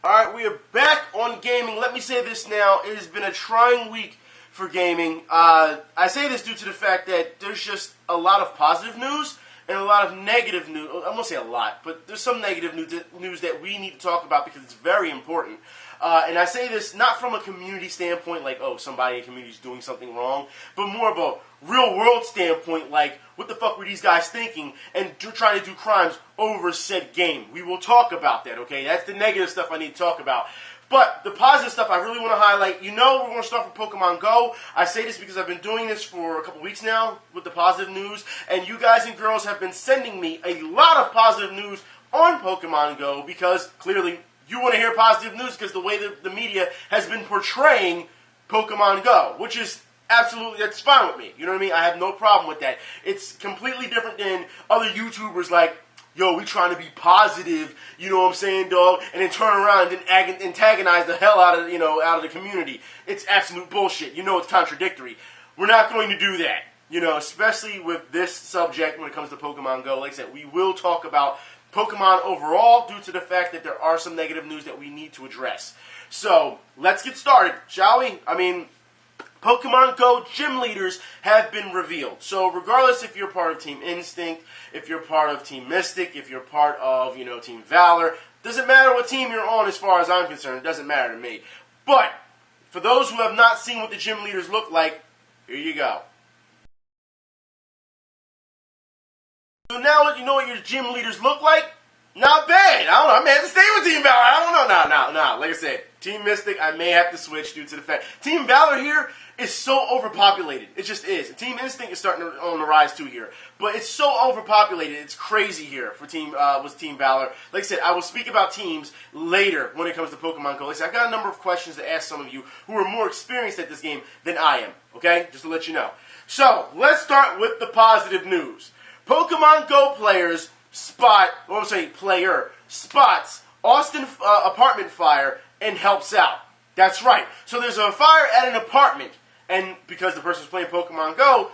Alright, we are back on gaming. Let me say this now. It has been a trying week for gaming. I say this due to the fact that there's just a lot of positive news and a lot of negative news. I won't say a lot, but there's some negative news that we need to talk about because it's very important. And I say this not from a community standpoint, like, oh, somebody in the community is doing something wrong, but more of a real-world standpoint, like, what the fuck were these guys thinking and trying to do crimes over said game? We will talk about that, okay? That's the negative stuff I need to talk about. But the positive stuff I really want to highlight, we're going to start with Pokemon Go. I say this because I've been doing this for a couple weeks now with the positive news, and you guys and girls have been sending me a lot of positive news on Pokemon Go because, clearly, you want to hear positive news because the way the media has been portraying Pokemon Go, which is absolutely, that's fine with me. You know what I mean? I have no problem with that. It's completely different than other YouTubers like, yo, we trying to be positive, you know what I'm saying, dog, and then turn around and then antagonize the hell out of, out of the community. It's absolute bullshit. You know it's contradictory. We're not going to do that, especially with this subject when it comes to Pokemon Go. Like I said, we will talk about Pokemon overall due to the fact that there are some negative news that we need to address. So, let's get started, shall we? Pokemon Go gym leaders have been revealed. So regardless if you're part of Team Instinct, if you're part of Team Mystic, if you're part of, Team Valor, doesn't matter what team you're on as far as I'm concerned. It doesn't matter to me. But for those who have not seen what the gym leaders look like, here you go. So now that you know what your gym leaders look like, not bad. I don't know. I may have to stay with Team Valor. I don't know. No. Like I said, Team Mystic, I may have to switch due to the fact Team Valor here is so overpopulated. It just is. Team Instinct is starting on the rise too here, but it's so overpopulated. It's crazy here for Team Valor. Like I said, I will speak about teams later when it comes to Pokemon Go. Like I said, I got a number of questions to ask some of you who are more experienced at this game than I am. Okay, just to let you know. So let's start with the positive news. Pokemon Go players spots Austin apartment fire and helps out. That's right. So there's a fire at an apartment, and because the person's playing Pokemon Go,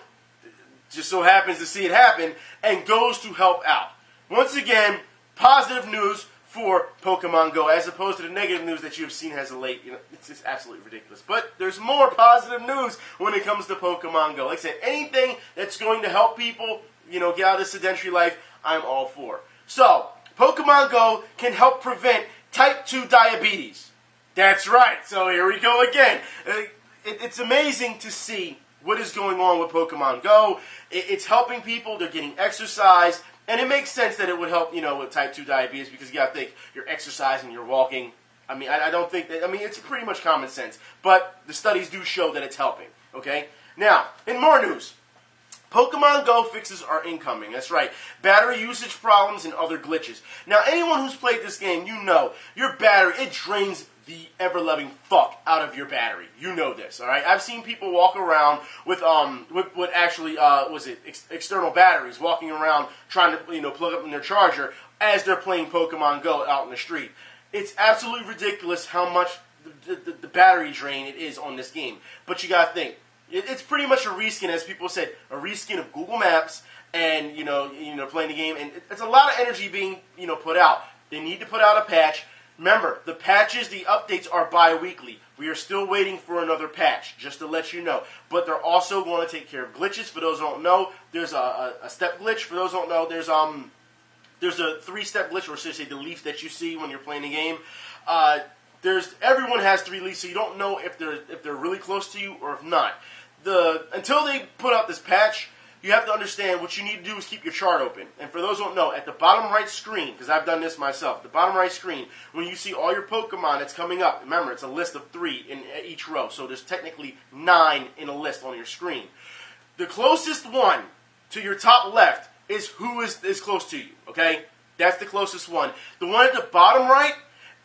just so happens to see it happen, and goes to help out. Once again, positive news for Pokemon Go, as opposed to the negative news that you have seen as of late. It's just absolutely ridiculous. But there's more positive news when it comes to Pokemon Go. Like I said, anything that's going to help people, get out of this sedentary life, I'm all for. So, Pokemon Go can help prevent type 2 diabetes. That's right. So here we go again. It's amazing to see what is going on with Pokemon Go. It's helping people. They're getting exercise. And it makes sense that it would help, with type 2 diabetes because you got to think you're exercising, you're walking. I don't think that, it's pretty much common sense. But the studies do show that it's helping. Okay? Now, in more news. Pokemon Go fixes are incoming. That's right. Battery usage problems and other glitches. Now, anyone who's played this game, your battery, it drains the ever-loving fuck out of your battery. You know this, all right? I've seen people walk around with what actually external batteries, walking around trying to plug up in their charger as they're playing Pokemon Go out in the street. It's absolutely ridiculous how much the battery drain it is on this game. But you gotta think. It's pretty much a reskin, as people said, a reskin of Google Maps, and playing the game, and it's a lot of energy being put out. They need to put out a patch. Remember, the patches, the updates are bi-weekly. We are still waiting for another patch, just to let you know. But they're also going to take care of glitches. For those who don't know, there's a step glitch. For those who don't know, there's a 3-step glitch, or should I say the leaf that you see when you're playing the game. Everyone has 3 leaves, so you don't know if they're really close to you or if not. Until they put out this patch, you have to understand what you need to do is keep your chart open. And for those who don't know, at the bottom right screen, because I've done this myself, the bottom right screen, when you see all your Pokemon that's coming up, remember, it's a list of 3 in each row, so there's technically 9 in a list on your screen. The closest one to your top left is who is close to you, okay? That's the closest one. The one at the bottom right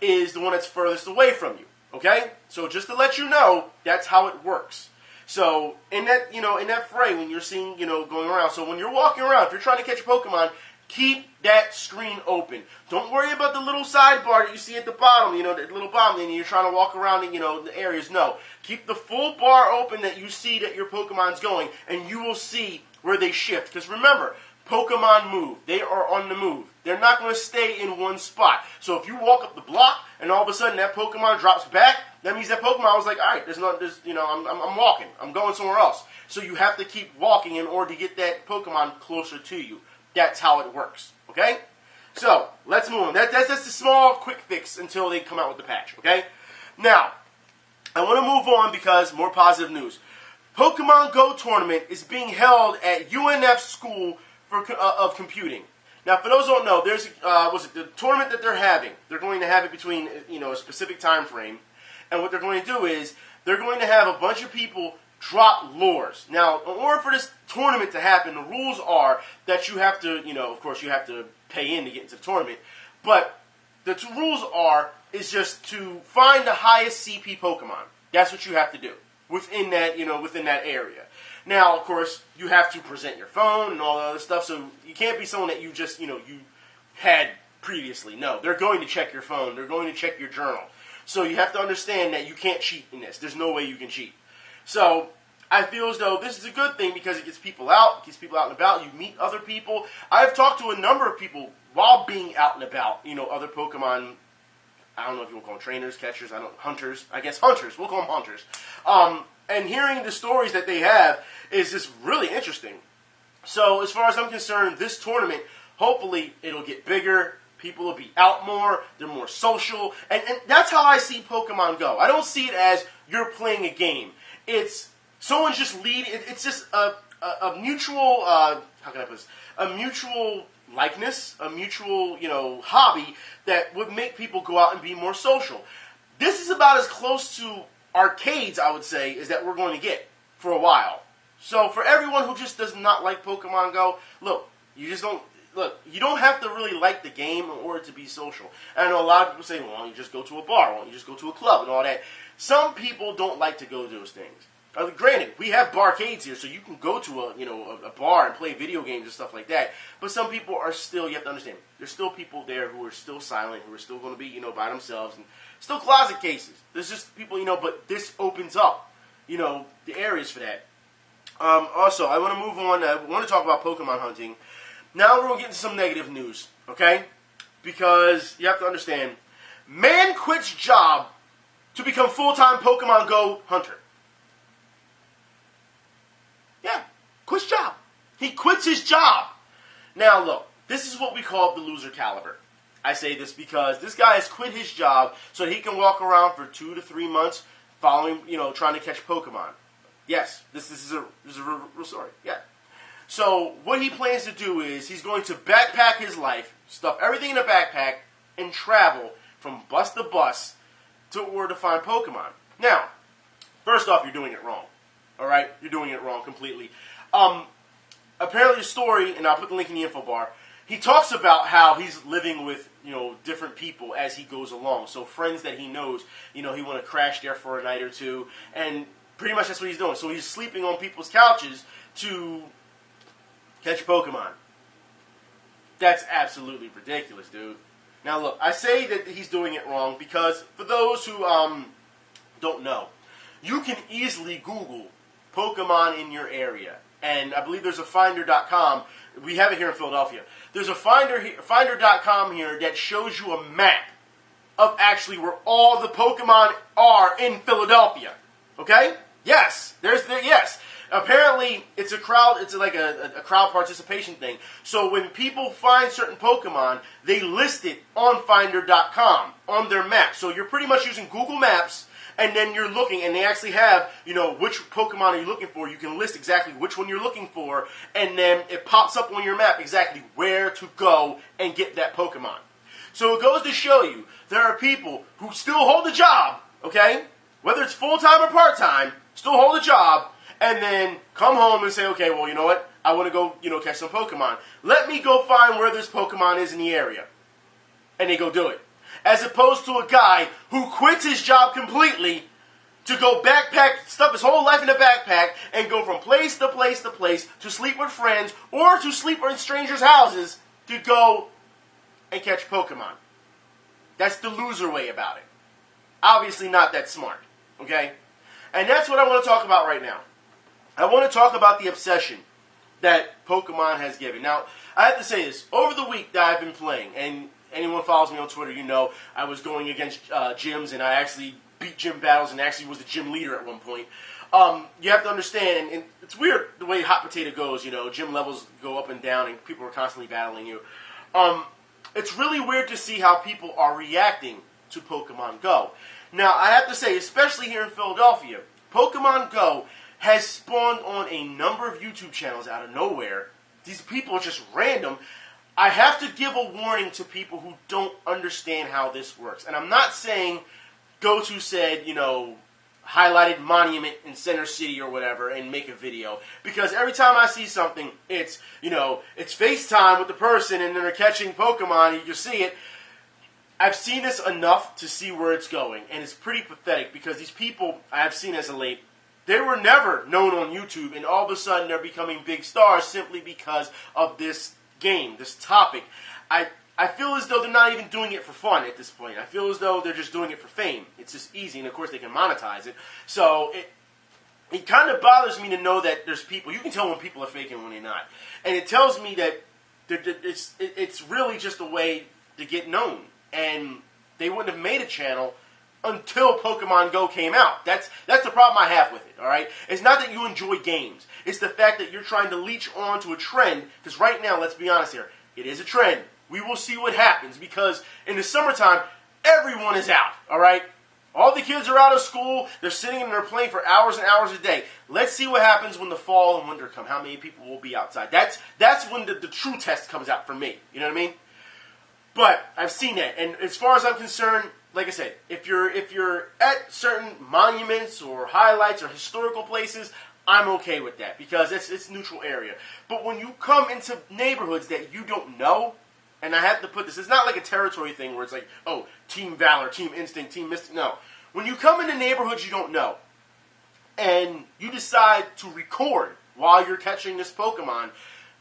is the one that's furthest away from you, okay? So just to let you know, that's how it works. So in that fray, when you're seeing, going around, so when you're walking around, if you're trying to catch a Pokemon, keep that screen open. Don't worry about the little sidebar that you see at the bottom, the little bottom, and you're trying to walk around in, the areas. No. Keep the full bar open that you see that your Pokemon's going, and you will see where they shift. Because remember, Pokemon move. They are on the move. They're not going to stay in one spot. So if you walk up the block and all of a sudden that Pokemon drops back, that means that Pokemon was like, all right, I'm walking. I'm going somewhere else. So you have to keep walking in order to get that Pokemon closer to you. That's how it works. Okay? So let's move on. That's the small quick fix until they come out with the patch. Okay? Now, I want to move on because more positive news. Pokemon Go tournament is being held at UNF School of Computing. Now, for those who don't know, there's the tournament that they're having. They're going to have it between a specific time frame, and what they're going to do is they're going to have a bunch of people drop lures. Now, in order for this tournament to happen, the rules are that you have to, of course, you have to pay in to get into the tournament, but the rules is just to find the highest CP Pokemon. That's what you have to do within that area. Now, of course, you have to present your phone and all the other stuff, so you can't be someone that you just, you had previously. No, they're going to check your phone. They're going to check your journal. So you have to understand that you can't cheat in this. There's no way you can cheat. So I feel as though this is a good thing because it gets people out. It gets people out and about. You meet other people. I've talked to a number of people while being out and about, other Pokemon. I don't know if you want to call them trainers, catchers, hunters. I guess hunters. We'll call them hunters. And hearing the stories that they have is just really interesting. So as far as I'm concerned, this tournament, hopefully it'll get bigger. People will be out more. They're more social. And that's how I see Pokemon Go. I don't see it as you're playing a game. It's someone's just leading. It's just a mutual, how can I put this? A mutual likeness, a mutual, hobby that would make people go out and be more social. This is about as close to arcades, I would say, is that we're going to get for a while. So for everyone who just does not like Pokemon Go, you don't have to really like the game in order to be social. And I know a lot of people say, well, why don't you just go to a bar? Why don't you just go to a club and all that? Some people don't like to go to those things. Granted, we have barcades here, so you can go to a bar and play video games and stuff like that. But some people are still, you have to understand, there's still people there who are still silent, who are still going to be, by themselves, and still closet cases. There's just people, but this opens up, the areas for that. Also, I want to move on. I want to talk about Pokemon hunting. Now we're going to get into some negative news, okay? Because you have to understand, man quits job to become full-time Pokemon Go hunter. Yeah, quits job. He quits his job. Now, look, this is what we call the loser caliber. I say this because this guy has quit his job so that he can walk around for 2 to 3 months following, trying to catch Pokemon. Yes, this is a real story. Yeah. So what he plans to do is he's going to backpack his life, stuff everything in a backpack, and travel from bus to bus in order to find Pokemon. Now, first off, you're doing it wrong. All right? You're doing it wrong completely. Apparently the story, and I'll put the link in the info bar, he talks about how he's living with, different people as he goes along. So friends that he knows, he want to crash there for a night or two, and pretty much that's what he's doing. So he's sleeping on people's couches to catch Pokemon. That's absolutely ridiculous, dude. Now look, I say that he's doing it wrong because for those who don't know, you can easily Google Pokemon in your area. And I believe there's a finder.com. We have it here in Philadelphia. There's a finder.com here that shows you a map of actually where all the Pokemon are in Philadelphia. Okay? Yes. Yes. Apparently, it's a crowd. It's like a crowd participation thing. So when people find certain Pokemon, they list it on Finder.com on their map. So you're pretty much using Google Maps, and then you're looking, and they actually have, which Pokemon are you looking for. You can list exactly which one you're looking for, and then it pops up on your map exactly where to go and get that Pokemon. So it goes to show you there are people who still hold a job, okay, whether it's full-time or part-time, still hold a job, and then come home and say, okay, well, you know what? I want to go, catch some Pokemon. Let me go find where this Pokemon is in the area. And they go do it. As opposed to a guy who quits his job completely to go backpack, stuff his whole life in a backpack, and go from place to place to place to sleep with friends or to sleep in strangers' houses to go and catch Pokemon. That's the loser way about it. Obviously not that smart, okay? And that's what I want to talk about right now. I want to talk about the obsession that Pokemon has given. Now, I have to say this. Over the week that I've been playing, and anyone follows me on Twitter, you know I was going against gyms, and I actually beat gym battles and actually was the gym leader at one point. You have to understand, and it's weird the way Hot Potato goes, you know, gym levels go up and down, and people are constantly battling you. It's really weird to see how people are reacting to Pokemon Go. Now, I have to say, especially here in Philadelphia, Pokemon Go has spawned on a number of YouTube channels out of nowhere. These people are just random. I have to give a warning to people who don't understand how this works. And I'm not saying go to said, you know, highlighted monument in Center City or whatever and make a video. Because every time I see something, it's, you know, it's FaceTime with the person and then they're catching Pokemon and you see it. I've seen this enough to see where it's going. And it's pretty pathetic because these people I've seen as of late, they were never known on YouTube, and all of a sudden they're becoming big stars simply because of this game, this topic. I feel as though they're not even doing it for fun at this point. I feel as though they're just doing it for fame. It's just easy, and of course they can monetize it. So it kind of bothers me to know that there's people, you can tell when people are faking and when they're not. And it tells me that it's really just a way to get known. And they wouldn't have made a channel until Pokemon Go came out. That's the problem I have with it, all right? It's not that you enjoy games. It's the fact that you're trying to leech on to a trend, because right now, let's be honest here, it is a trend. We will see what happens, because in the summertime, everyone is out, all right? All the kids are out of school. They're sitting and they're playing for hours and hours a day. Let's see what happens when the fall and winter come, how many people will be outside. That's when the true test comes out for me. You know what I mean? But I've seen that, and as far as I'm concerned, like I said, if you're at certain monuments or highlights or historical places, I'm okay with that because it's neutral area. But when you come into neighborhoods that you don't know, and I have to put this, it's not like a territory thing where it's like, oh, Team Valor, Team Instinct, Team Mystic. No. When you come into neighborhoods you don't know, and you decide to record while you're catching this Pokemon,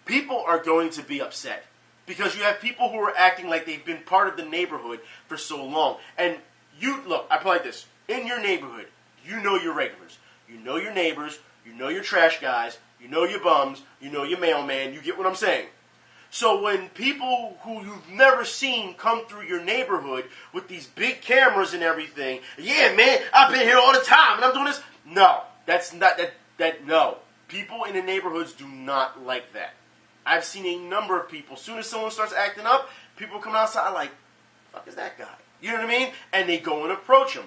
people are going to be upset. Because you have people who are acting like they've been part of the neighborhood for so long. And you, look, I put it like this. In your neighborhood, you know your regulars. You know your neighbors. You know your trash guys. You know your bums. You know your mailman. You get what I'm saying. So when people who you've never seen come through your neighborhood with these big cameras and everything, yeah, man, I've been here all the time and I'm doing this. No, that's not, no. People in the neighborhoods do not like that. I've seen a number of people, as soon as someone starts acting up, people come outside like, fuck is that guy? You know what I mean? And they go and approach him.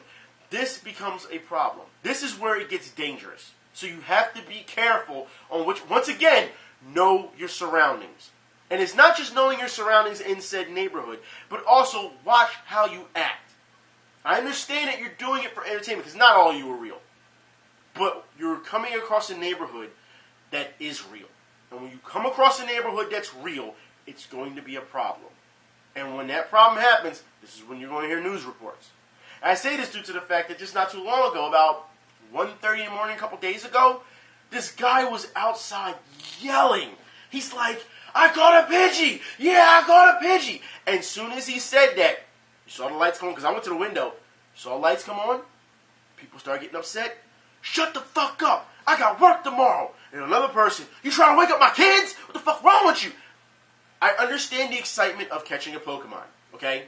This becomes a problem. This is where it gets dangerous. So you have to be careful on which, once again, know your surroundings. And it's not just knowing your surroundings in said neighborhood, but also watch how you act. I understand that you're doing it for entertainment, because not all of you are real. But you're coming across a neighborhood that is real. And when you come across a neighborhood that's real, it's going to be a problem. And when that problem happens, this is when you're going to hear news reports. And I say this due to the fact that just not too long ago, about 1:30 in the morning, a couple days ago, this guy was outside yelling. He's like, I caught a Pidgey! Yeah, I caught a Pidgey! And as soon as he said that, you saw the lights come on, because I went to the window, you saw the lights come on, people start getting upset. Shut the fuck up! I got work tomorrow! And another person, you trying to wake up my kids? What the fuck wrong with you? I understand the excitement of catching a Pokemon, okay?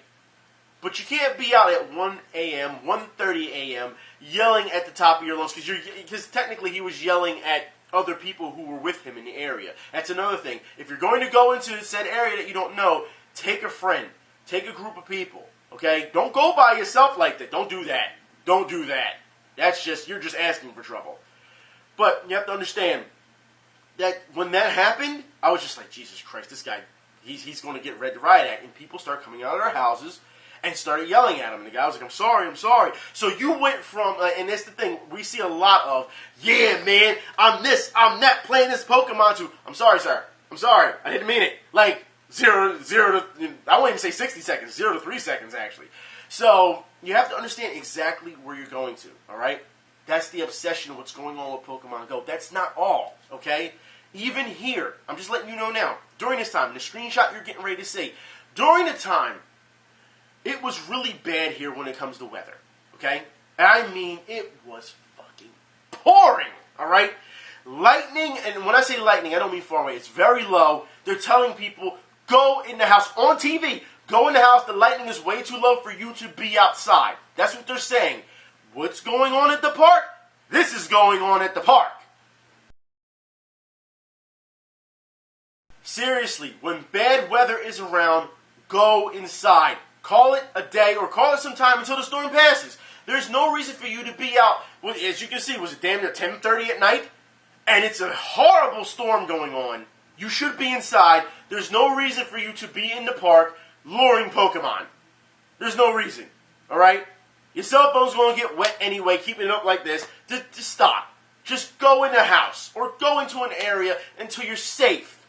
But you can't be out at 1 a.m., 1:30 a.m., yelling at the top of your lungs, because technically he was yelling at other people who were with him in the area. That's another thing. If you're going to go into said area that you don't know, take a friend. Take a group of people, okay? Don't go by yourself like that. Don't do that. Don't do that. That's just, you're just asking for trouble. But you have to understand that when that happened, I was just like, Jesus Christ, this guy, he's going to get Red to Riot Act. And people start coming out of their houses and started yelling at him. And the guy was like, I'm sorry, I'm sorry. So you went from, and that's the thing, we see a lot of, yeah, man, I'm this, I'm that, playing this Pokemon to, I'm sorry, sir. I'm sorry. I didn't mean it. Like, zero to, I won't even say 60 seconds, 0 to 3 seconds, actually. So you have to understand exactly where you're going to, all right? That's the obsession of what's going on with Pokemon Go. That's not all, okay? Even here, I'm just letting you know now, during this time, the screenshot you're getting ready to see, during the time, it was really bad here when it comes to weather, okay? And I mean, it was fucking pouring, all right? Lightning, and when I say lightning, I don't mean far away. It's very low. They're telling people, go in the house on TV. Go in the house. The lightning is way too low for you to be outside. That's what they're saying. What's going on at the park? This is going on at the park. Seriously, when bad weather is around, go inside. Call it a day or call it some time until the storm passes. There's no reason for you to be out. Well, as you can see, was it damn near 10:30 at night? And it's a horrible storm going on. You should be inside. There's no reason for you to be in the park luring Pokemon. There's no reason. Alright? Your cell phone's going to get wet anyway, keeping it up like this. Just stop. Just go in the house or go into an area until you're safe.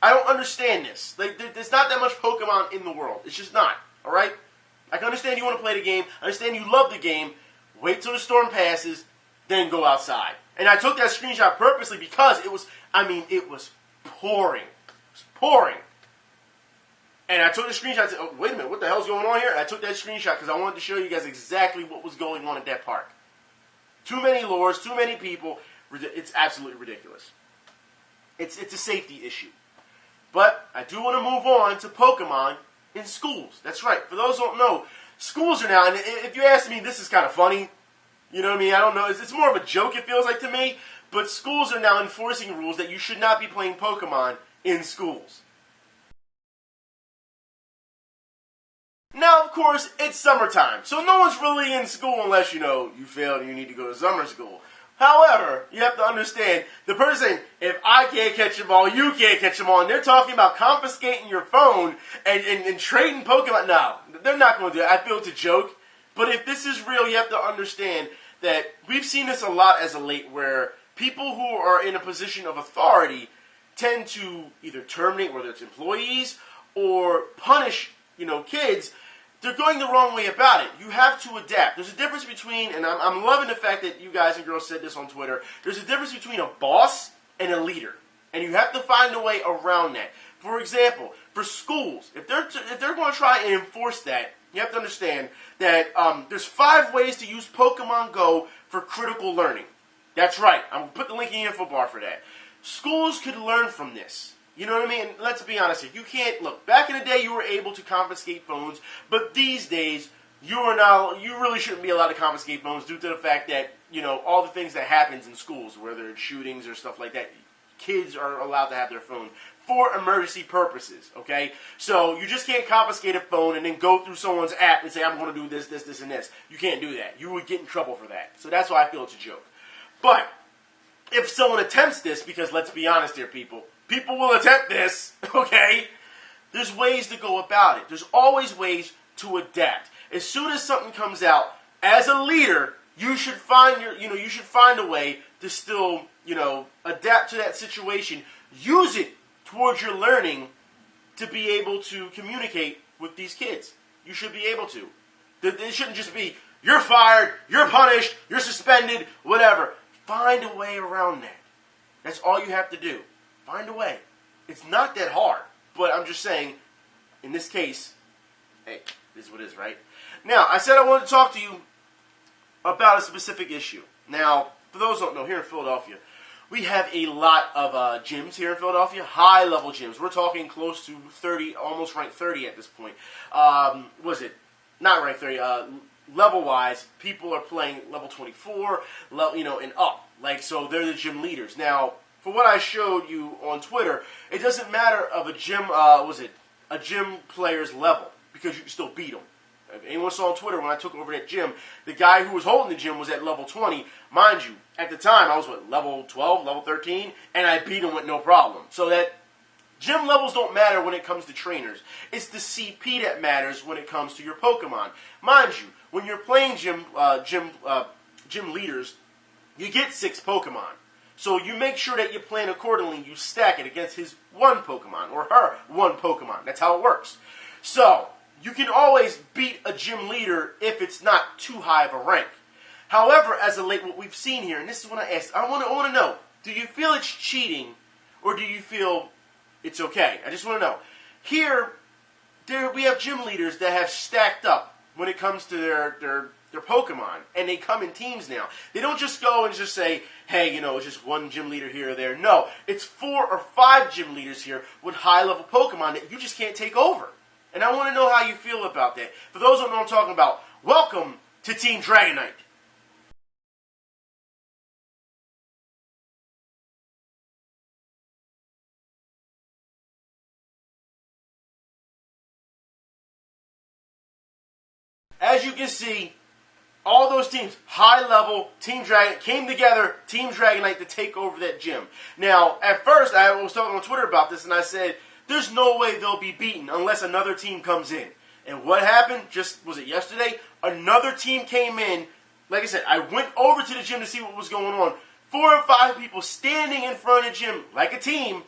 I don't understand this. Like, there's not that much Pokemon in the world. It's just not. Alright? I can understand you want to play the game. I understand you love the game. Wait till the storm passes, then go outside. And I took that screenshot purposely because it was pouring. It was pouring. And I took the screenshot and said, oh, wait a minute, what the hell's going on here? And I took that screenshot because I wanted to show you guys exactly what was going on at that park. Too many lures, too many people. It's absolutely ridiculous. It's a safety issue. But I do want to move on to Pokemon in schools. That's right. For those who don't know, schools are now, and if you ask me, this is kind of funny. You know what I mean? I don't know. It's more of a joke, it feels like to me. But schools are now enforcing rules that you should not be playing Pokemon in schools. Now, of course, it's summertime, so no one's really in school unless, you failed and you need to go to summer school. However, you have to understand, the person saying, if I can't catch them all, you can't catch them all, and they're talking about confiscating your phone and trading Pokemon. No, they're not going to do it. I feel it's a joke. But if this is real, you have to understand that we've seen this a lot as of late, where people who are in a position of authority tend to either terminate, whether it's employees, or punish, kids. They're going the wrong way about it. You have to adapt. There's a difference between, and I'm loving the fact that you guys and girls said this on Twitter, there's a difference between a boss and a leader. And you have to find a way around that. For example, for schools, if they're going to try and enforce that, you have to understand that there's 5 ways to use Pokemon Go for critical learning. That's right. I'm going to put the link in the info bar for that. Schools could learn from this. You know what I mean? Let's be honest here. You can't, look, back in the day you were able to confiscate phones, but these days you really shouldn't be allowed to confiscate phones due to the fact that, all the things that happens in schools, whether it's shootings or stuff like that, kids are allowed to have their phone for emergency purposes, okay? So you just can't confiscate a phone and then go through someone's app and say, I'm going to do this, this, this, and this. You can't do that. You would get in trouble for that. So that's why I feel it's a joke. But if someone attempts this, because let's be honest here, people will attempt this, okay? There's ways to go about it. There's always ways to adapt. As soon as something comes out, as a leader, you should find a way to still, adapt to that situation. Use it towards your learning to be able to communicate with these kids. You should be able to. It shouldn't just be, you're fired, you're punished, you're suspended, whatever. Find a way around that. That's all you have to do. Find a way. It's not that hard. But I'm just saying, in this case, hey, this is what it is, right? Now, I said I wanted to talk to you about a specific issue. Now, for those who don't know, here in Philadelphia, we have a lot of gyms here in Philadelphia, high-level gyms. We're talking close to 30, almost ranked 30 at this point. Not ranked 30, level-wise, people are playing level 24, and up. So they're the gym leaders. Now, for what I showed you on Twitter, it doesn't matter of a gym, a gym player's level, because you can still beat them. If anyone saw on Twitter when I took over that gym, the guy who was holding the gym was at level 20. Mind you, at the time, I was, level 12, level 13, and I beat him with no problem. So that gym levels don't matter when it comes to trainers. It's the CP that matters when it comes to your Pokemon. Mind you, when you're playing gym leaders, you get 6 Pokemon. So you make sure that you plan accordingly. You stack it against his 1 Pokemon or her 1 Pokemon. That's how it works. So you can always beat a gym leader if it's not too high of a rank. However, as of late, what we've seen here, and this is what I asked, I want to know, do you feel it's cheating or do you feel it's okay? I just want to know. Here we have gym leaders that have stacked up when it comes to their their Pokemon, and they come in teams now. They don't just go and just say, hey, it's just one gym leader here or there. No, it's 4 or 5 gym leaders here with high-level Pokemon that you just can't take over. And I want to know how you feel about that. For those who don't know what I'm talking about, welcome to Team Dragonite. As you can see, all those teams, high level, Team Dragon, came together, Team Dragonite, to take over that gym. Now, at first, I was talking on Twitter about this, and I said, there's no way they'll be beaten unless another team comes in. And what happened, was it yesterday? Another team came in. Like I said, I went over to the gym to see what was going on. 4 or 5 people standing in front of the gym like a team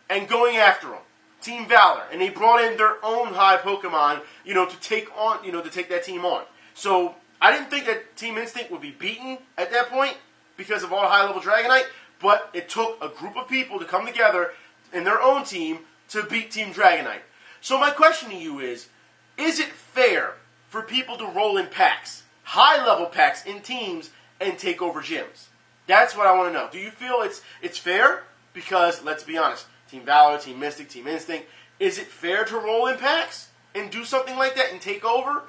and going after them. Team Valor, and they brought in their own high Pokemon, to take on, to take that team on. So I didn't think that Team Instinct would be beaten at that point because of all high-level Dragonite, but it took a group of people to come together in their own team to beat Team Dragonite. So my question to you is it fair for people to roll in packs, high-level packs in teams, and take over gyms? That's what I want to know. Do you feel it's fair? Because, let's be honest, Team Valor, Team Mystic, Team Instinct, is it fair to roll in packs and do something like that and take over?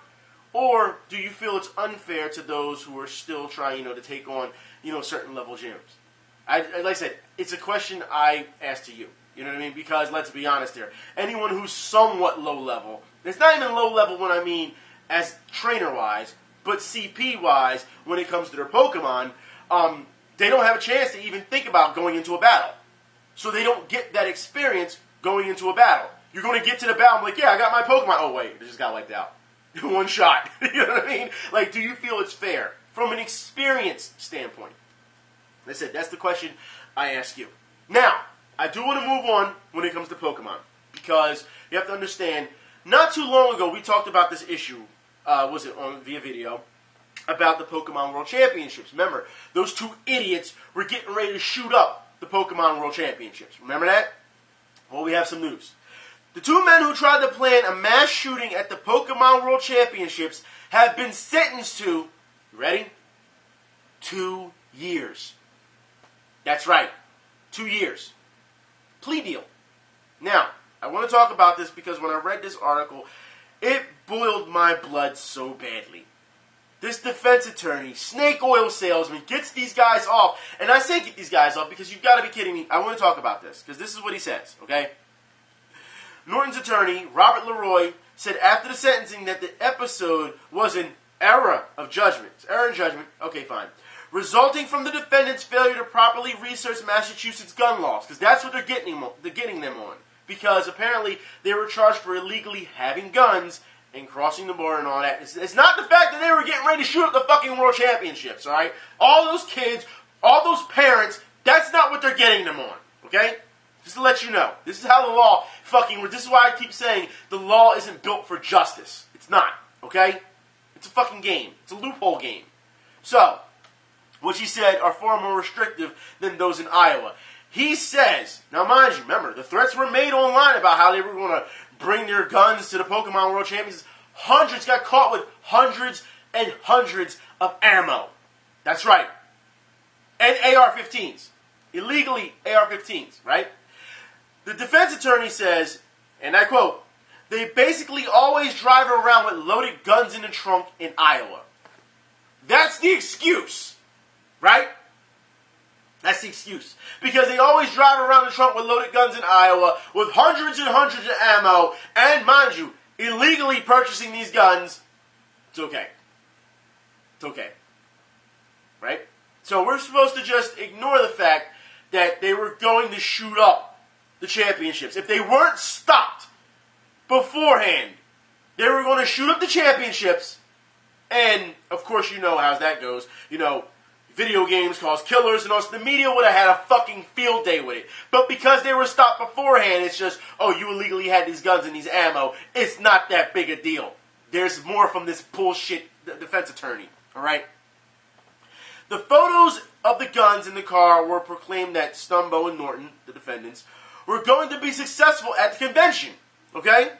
Or do you feel it's unfair to those who are still trying, to take on, certain level gyms? Like I said, it's a question I ask to you. You know what I mean? Because let's be honest here. Anyone who's somewhat low level, it's not even low level when I mean as trainer-wise, but CP-wise when it comes to their Pokemon, they don't have a chance to even think about going into a battle. So they don't get that experience going into a battle. You're going to get to the battle and be like, yeah, I got my Pokemon. Oh, wait, they just got wiped out. One shot. You know what I mean? Like, do you feel it's fair from an experience standpoint? Like I said, that's the question I ask you. Now, I do want to move on when it comes to Pokemon, because you have to understand, not too long ago we talked about this issue, via video, about the Pokemon World Championships. Remember, those 2 idiots were getting ready to shoot up the Pokemon World Championships. Remember that? Well, we have some news. The 2 men who tried to plan a mass shooting at the Pokemon World Championships have been sentenced to, you ready? 2 years. That's right. 2 years. Plea deal. Now, I want to talk about this because when I read this article, it boiled my blood so badly. This defense attorney, snake oil salesman, gets these guys off. And I say get these guys off because you've got to be kidding me. I want to talk about this because this is what he says, okay? Norton's attorney, Robert Leroy, said after the sentencing that the episode was an error of judgment. It's error in judgment. Okay, fine. Resulting from the defendant's failure to properly research Massachusetts gun laws. Because that's what they're getting them on. Because apparently they were charged for illegally having guns and crossing the border and all that. It's not the fact that they were getting ready to shoot up the fucking World Championships, all right? All those kids, all those parents, that's not what they're getting them on, okay? Just to let you know. This is how the law this is why I keep saying the law isn't built for justice. It's not, okay? It's a fucking game. It's a loophole game. So, which he said are far more restrictive than those in Iowa. He says, now mind you, remember, the threats were made online about how they were going to bring their guns to the Pokemon World Championships. Hundreds got caught with hundreds and hundreds of ammo. That's right. And AR-15s. Illegally AR-15s, right? The defense attorney says, and I quote, they basically always drive around with loaded guns in the trunk in Iowa. That's the excuse, right? That's the excuse. Because they always drive around the trunk with loaded guns in Iowa with hundreds and hundreds of ammo, and mind you, illegally purchasing these guns. It's okay. It's okay. Right? So we're supposed to just ignore the fact that they were going to shoot up the championships. If they weren't stopped beforehand, they were going to shoot up the championships, and of course you know how that goes. Video games cause killers, and also the media would have had a fucking field day with it. But because they were stopped beforehand, it's just, oh, you illegally had these guns and these ammo. It's not that big a deal. There's more from this bullshit defense attorney, alright? The photos of the guns in the car were proclaimed that Stumbo and Norton, the defendants, were going to be successful at the convention, okay?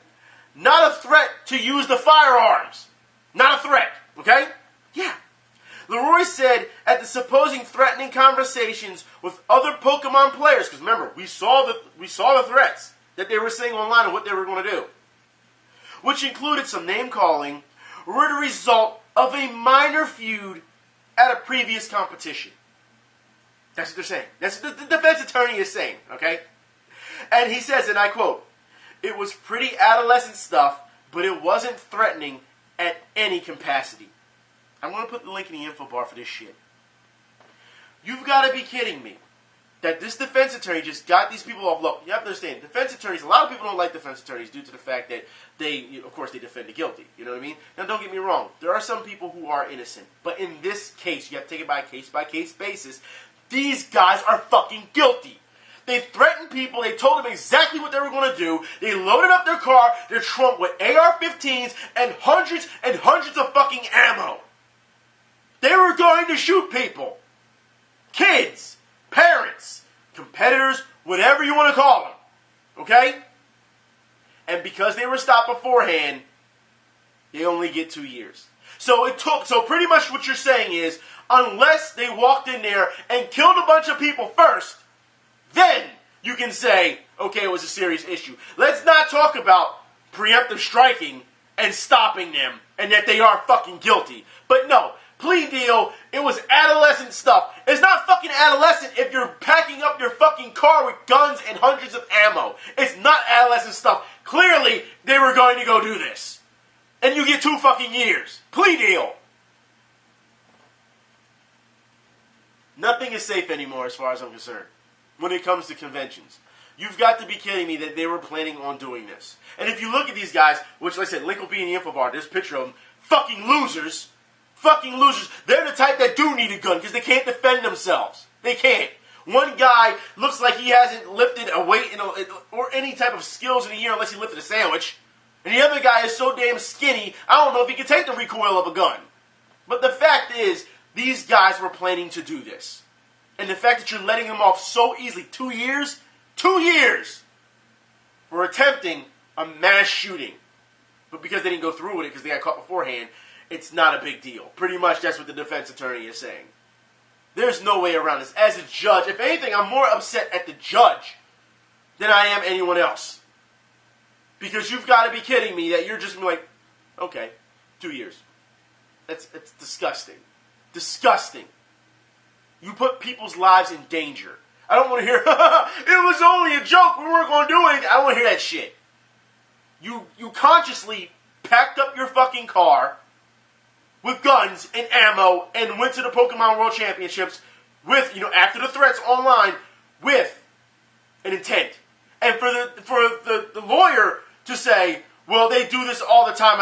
Not a threat to use the firearms. Not a threat. Okay? Yeah. Leroy said at the supposing threatening conversations with other Pokemon players, because remember, we saw the threats that they were saying online and what they were going to do, which included some name-calling, were the result of a minor feud at a previous competition. That's what they're saying. That's what the defense attorney is saying, okay? And he says, and I quote, "It was pretty adolescent stuff, but it wasn't threatening at any capacity." I'm going to put the link in the info bar for this shit. You've got to be kidding me that this defense attorney just got these people off. Look, you have to understand, defense attorneys, a lot of people don't like defense attorneys due to the fact that they, of course, they defend the guilty. You know what I mean? Now, don't get me wrong. There are some people who are innocent. But in this case, you have to take it by case basis. These guys are fucking guilty. They threatened people. They told them exactly what they were going to do. They loaded up their car, their trunk with AR-15s and hundreds of fucking ammo. They were going to shoot people. Kids, parents, competitors, whatever you want to call them. Okay? And because they were stopped beforehand, they only get 2 years. So pretty much what you're saying is, unless they walked in there and killed a bunch of people first, then you can say, okay, it was a serious issue. Let's not talk about preemptive striking and stopping them and that they are fucking guilty. But no, plea deal, it was adolescent stuff. It's not fucking adolescent if you're packing up your fucking car with guns and hundreds of ammo. It's not adolescent stuff. Clearly, they were going to go do this. And you get 2 fucking years. Plea deal. Nothing is safe anymore as far as I'm concerned when it comes to conventions. You've got to be kidding me that they were planning on doing this. And if you look at these guys, which like I said, link will be in the info bar, there's a picture of them, fucking losers. Fucking losers. They're the type that do need a gun because they can't defend themselves. They can't. One guy looks like he hasn't lifted a weight or any type of skills in a year unless he lifted a sandwich. And the other guy is so damn skinny, I don't know if he can take the recoil of a gun. But the fact is, these guys were planning to do this. And the fact that you're letting them off so easily, 2 years? 2 years! For attempting a mass shooting. But because they didn't go through with it because they got caught beforehand, it's not a big deal. Pretty much that's what the defense attorney is saying. There's no way around this. As a judge, if anything, I'm more upset at the judge than I am anyone else. Because you've got to be kidding me that you're just like, okay, 2 years. It's disgusting. Disgusting. You put people's lives in danger. I don't want to hear, it was only a joke, we weren't going to do anything. I don't want to hear that shit. You consciously packed up your fucking car with guns and ammo and went to the Pokemon World Championships with, after the threats online, with an intent. And for the lawyer to say, well, they do this all the time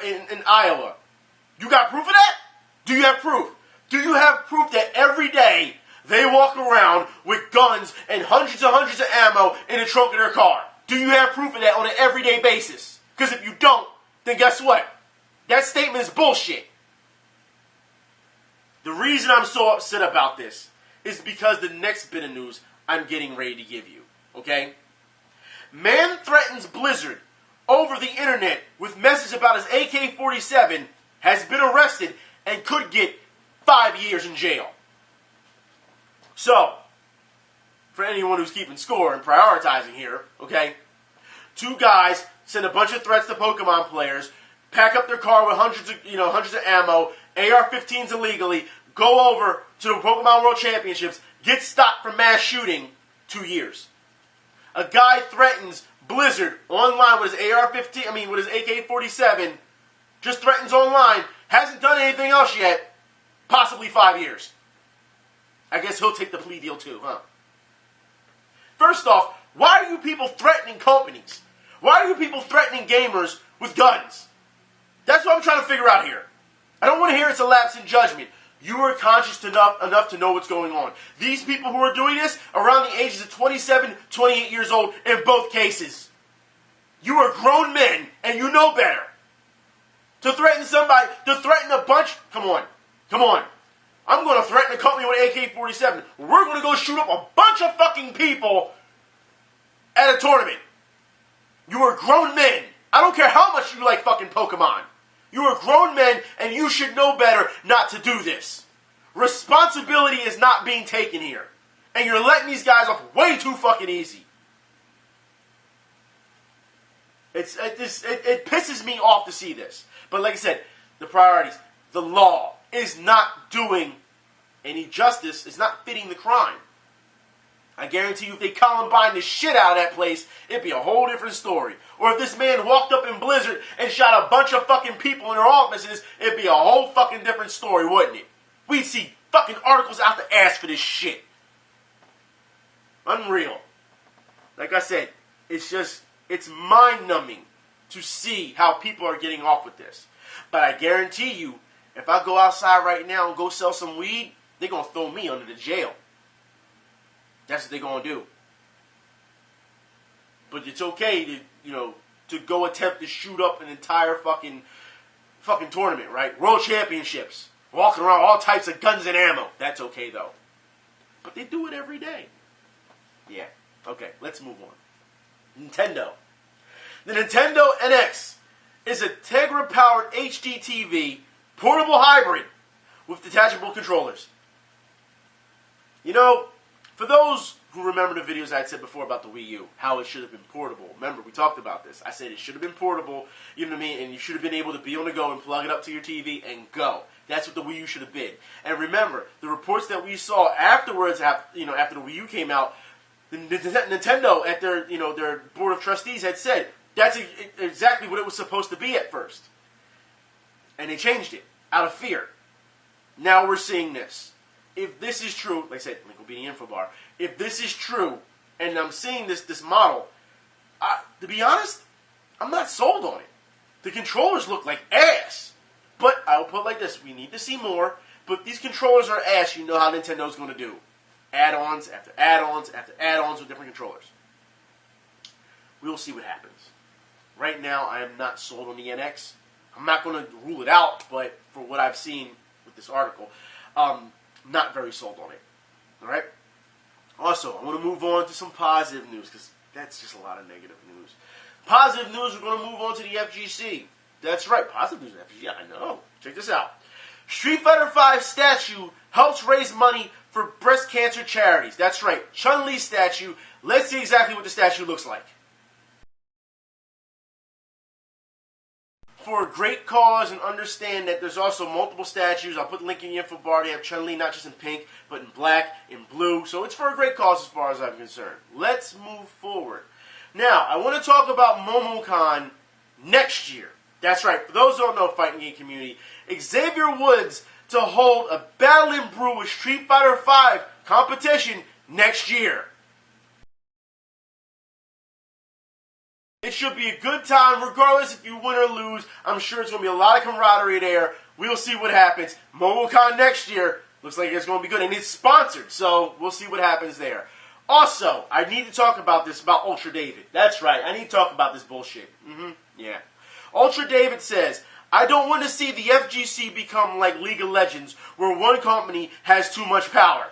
in Iowa. You got proof of that? Do you have proof? Do you have proof that every day they walk around with guns and hundreds of ammo in the trunk of their car? Do you have proof of that on an everyday basis? Because if you don't, then guess what? That statement is bullshit. The reason I'm so upset about this is because the next bit of news I'm getting ready to give you. Okay? Man threatens Blizzard over the internet with message about his AK-47 has been arrested and could get 5 years in jail. So, for anyone who's keeping score and prioritizing here, okay, 2 guys send a bunch of threats to Pokemon players, pack up their car with hundreds of ammo, AR-15s illegally, go over to the Pokemon World Championships, get stopped for mass shooting, 2 years. A guy threatens Blizzard online with his AR-15, with his AK-47, just threatens online, hasn't done anything else yet, possibly 5 years. I guess he'll take the plea deal too, huh? First off, why are you people threatening companies? Why are you people threatening gamers with guns? That's what I'm trying to figure out here. I don't want to hear it's a lapse in judgment. You are conscious enough to know what's going on. These people who are doing this are around the ages of 27, 28 years old in both cases. You are grown men, and you know better. To threaten somebody, to threaten a bunch, come on. I'm going to threaten a company with AK-47. We're going to go shoot up a bunch of fucking people at a tournament. You are grown men. I don't care how much you like fucking Pokemon. You are grown men, and you should know better not to do this. Responsibility is not being taken here. And you're letting these guys off way too fucking easy. It pisses me off to see this. But like I said, the priorities, the law is not doing any justice. It's not fitting the crime. I guarantee you if they Columbine the shit out of that place, it'd be a whole different story. Or if this man walked up in Blizzard and shot a bunch of fucking people in their offices, it'd be a whole fucking different story, wouldn't it? We'd see fucking articles out the ass for this shit. Unreal. Like I said, it's mind-numbing to see how people are getting off with this. But I guarantee you, if I go outside right now and go sell some weed, they're going to throw me under the jail. That's what they're going to do. But it's okay to go attempt to shoot up an entire fucking tournament, right? World championships. Walking around all types of guns and ammo. That's okay, though. But they do it every day. Yeah. Okay, let's move on. Nintendo. The Nintendo NX is a Tegra-powered HDTV portable hybrid with detachable controllers. You know, for those who remember the videos I had said before about the Wii U, how it should have been portable. Remember, we talked about this. I said it should have been portable, you know what I mean? And you should have been able to be on the go and plug it up to your TV and go. That's what the Wii U should have been. And remember, the reports that we saw afterwards, after the Wii U came out, Nintendo at their board of trustees had said that's exactly what it was supposed to be at first. And they changed it out of fear. Now we're seeing this. If this is true, like I said, link will be in the info bar. If this is true, and I'm seeing this model, to be honest, I'm not sold on it. The controllers look like ass. But I will put it like this. We need to see more. But these controllers are ass. You know how Nintendo's going to do. Add-ons after add-ons after add-ons with different controllers. We will see what happens. Right now, I am not sold on the NX. I'm not going to rule it out, but for what I've seen with this article, not very sold on it. All right? Also, I want to move on to some positive news, because that's just a lot of negative news. Positive news, we're going to move on to the FGC. That's right, positive news in FGC. I know. Check this out. Street Fighter V statue helps raise money for breast cancer charities. That's right, Chun-Li statue. Let's see exactly what the statue looks like. For a great cause, and understand that there's also multiple statues. I'll put the link in the info bar. They have Chun-Li not just in pink, but in black, in blue. So it's for a great cause as far as I'm concerned. Let's move forward. Now, I want to talk about MomoCon next year. That's right. For those who don't know, fighting game community, Xavier Woods to hold a Battle and Brew with Street Fighter V competition next year. It should be a good time, regardless if you win or lose. I'm sure it's going to be a lot of camaraderie there. We'll see what happens. MomoCon next year looks like it's going to be good, and it's sponsored, so we'll see what happens there. Also, I need to talk about this, about Ultra David. That's right, I need to talk about this bullshit. Yeah. Ultra David says, I don't want to see the FGC become like League of Legends, where one company has too much power.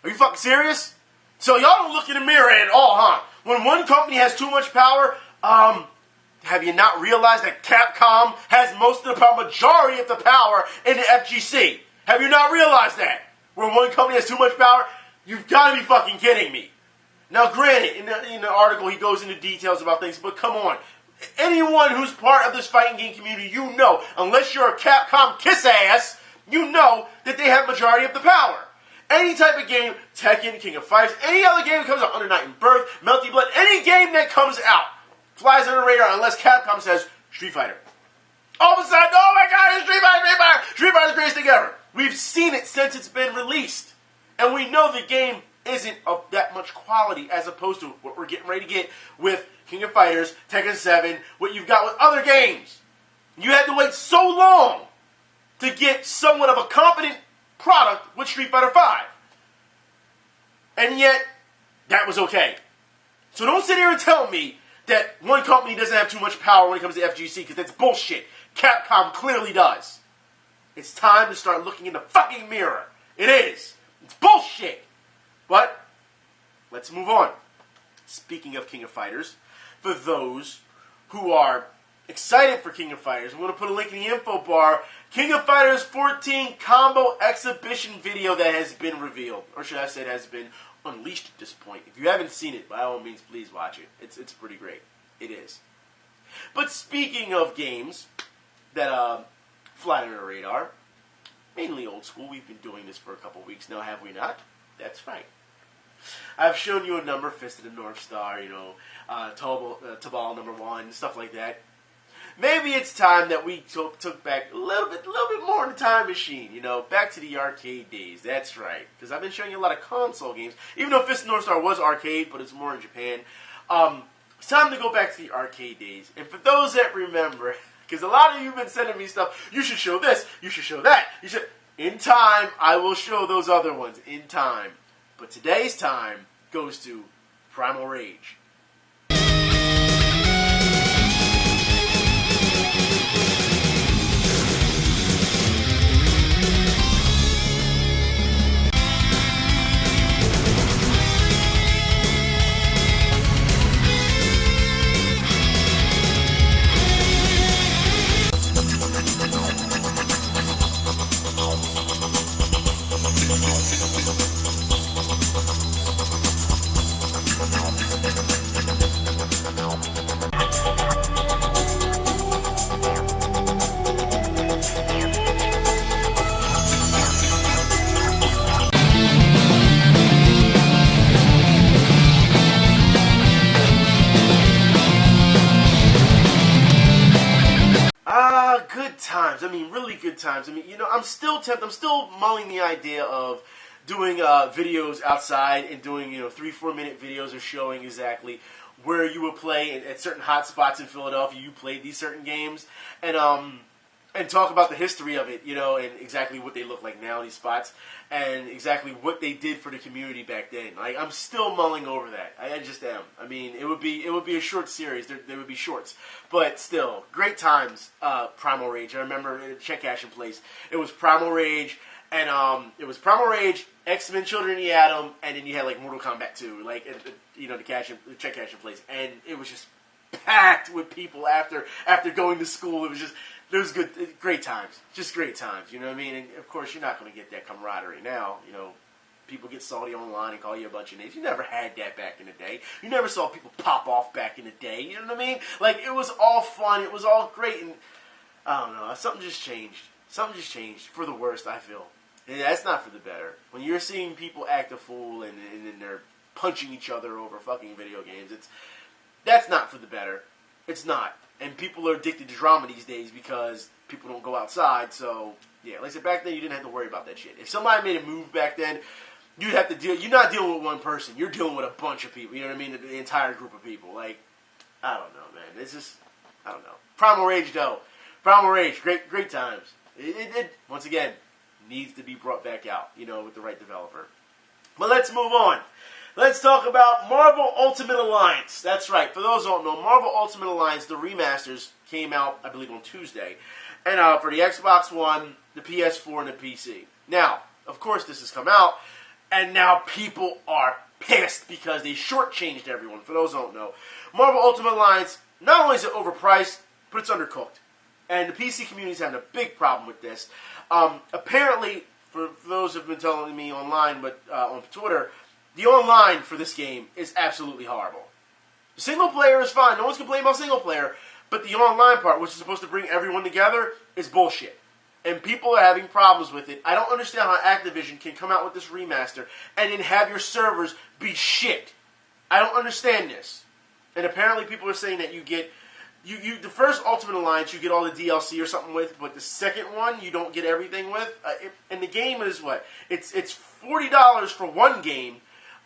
Are you fucking serious? So y'all don't look in the mirror at all, huh? When one company has too much power, have you not realized that Capcom has most of the power, majority of the power in the FGC? Have you not realized that? When one company has too much power, you've got to be fucking kidding me. Now, granted, in the article he goes into details about things, but come on. Anyone who's part of this fighting game community, you know, unless you're a Capcom kiss ass, you know that they have majority of the power. Any type of game, Tekken, King of Fighters, any other game that comes out, Under Night and Birth, Melty Blood, any game that comes out flies under the radar unless Capcom says Street Fighter. All of a sudden, oh my god, it's Street Fighter, Street Fighter! Street Fighter's the greatest thing ever. We've seen it since it's been released. And we know the game isn't of that much quality as opposed to what we're getting ready to get with King of Fighters, Tekken 7, what you've got with other games. You had to wait so long to get somewhat of a competent product with Street Fighter V. And yet, that was okay. So don't sit here and tell me that one company doesn't have too much power when it comes to FGC, because that's bullshit. Capcom clearly does. It's time to start looking in the fucking mirror. It is. It's bullshit. But, let's move on. Speaking of King of Fighters, for those who are excited for King of Fighters. I'm going to put a link in the info bar. King of Fighters 14 combo exhibition video that has been revealed. Or should I say it has been unleashed at this point. If you haven't seen it, by all means, please watch it. It's pretty great. It is. But speaking of games that fly under the radar, mainly old school. We've been doing this for a couple weeks now, have we not? That's right. I've shown you a number, Fist of the North Star, Tabal number 1, stuff like that. Maybe it's time that we took back a little bit more in the time machine, back to the arcade days. That's right, because I've been showing you a lot of console games, even though Fist of the North Star was arcade, but it's more in Japan. It's time to go back to the arcade days. And for those that remember, because a lot of you have been sending me stuff, you should show this, you should show that, in time, I will show those other ones, in time. But today's time goes to Primal Rage. Good times. Really good times. I'm still tempted. I'm still mulling the idea of doing videos outside and doing 3-4 minute videos of showing exactly where you would play at certain hot spots in Philadelphia. You played these certain games and talk about the history of it, and exactly what they look like now, these spots, and exactly what they did for the community back then. I'm still mulling over that. I just am. It would be a short series. There would be shorts, but still, great times. Primal Rage. I remember at Check Cash in Place. It was Primal Rage, and it was Primal Rage, X-Men: Children of the Atom, and then you had Mortal Kombat 2, the Check Cash in Place, and it was just packed with people after going to school. It was good, great times, just great times, And of course, you're not going to get that camaraderie now, People get salty online and call you a bunch of names. You never had that back in the day. You never saw people pop off back in the day, you know what I mean? It was all fun, it was all great, and I don't know, something just changed. Something just changed for the worst, I feel. And that's not for the better. When you're seeing people act a fool and they're punching each other over fucking video games, that's not for the better. It's not. And people are addicted to drama these days because people don't go outside. So, yeah, like I said, back then you didn't have to worry about that shit. If somebody made a move back then, you'd have to you're not dealing with one person. You're dealing with a bunch of people. You know what I mean? The entire group of people. I don't know, man. It's just, I don't know. Primal Rage, though. Primal Rage, great times. It once again, needs to be brought back out, with the right developer. But let's move on. Let's talk about Marvel Ultimate Alliance. That's right. For those who don't know, Marvel Ultimate Alliance, the remasters, came out, I believe, on Tuesday. And for the Xbox One, the PS4, and the PC. Now, of course, this has come out, and now people are pissed because they shortchanged everyone. For those who don't know, Marvel Ultimate Alliance, not only is it overpriced, but it's undercooked. And the PC community is having a big problem with this. Apparently, for those who have been telling me online, but on Twitter, the online for this game is absolutely horrible. The single player is fine. No one's complaining about single player. But the online part, which is supposed to bring everyone together, is bullshit. And people are having problems with it. I don't understand how Activision can come out with this remaster and then have your servers be shit. I don't understand this. And apparently people are saying that you get... the first Ultimate Alliance, you get all the DLC or something with, but the second one, you don't get everything with. And the game is what? It's $40 for one game.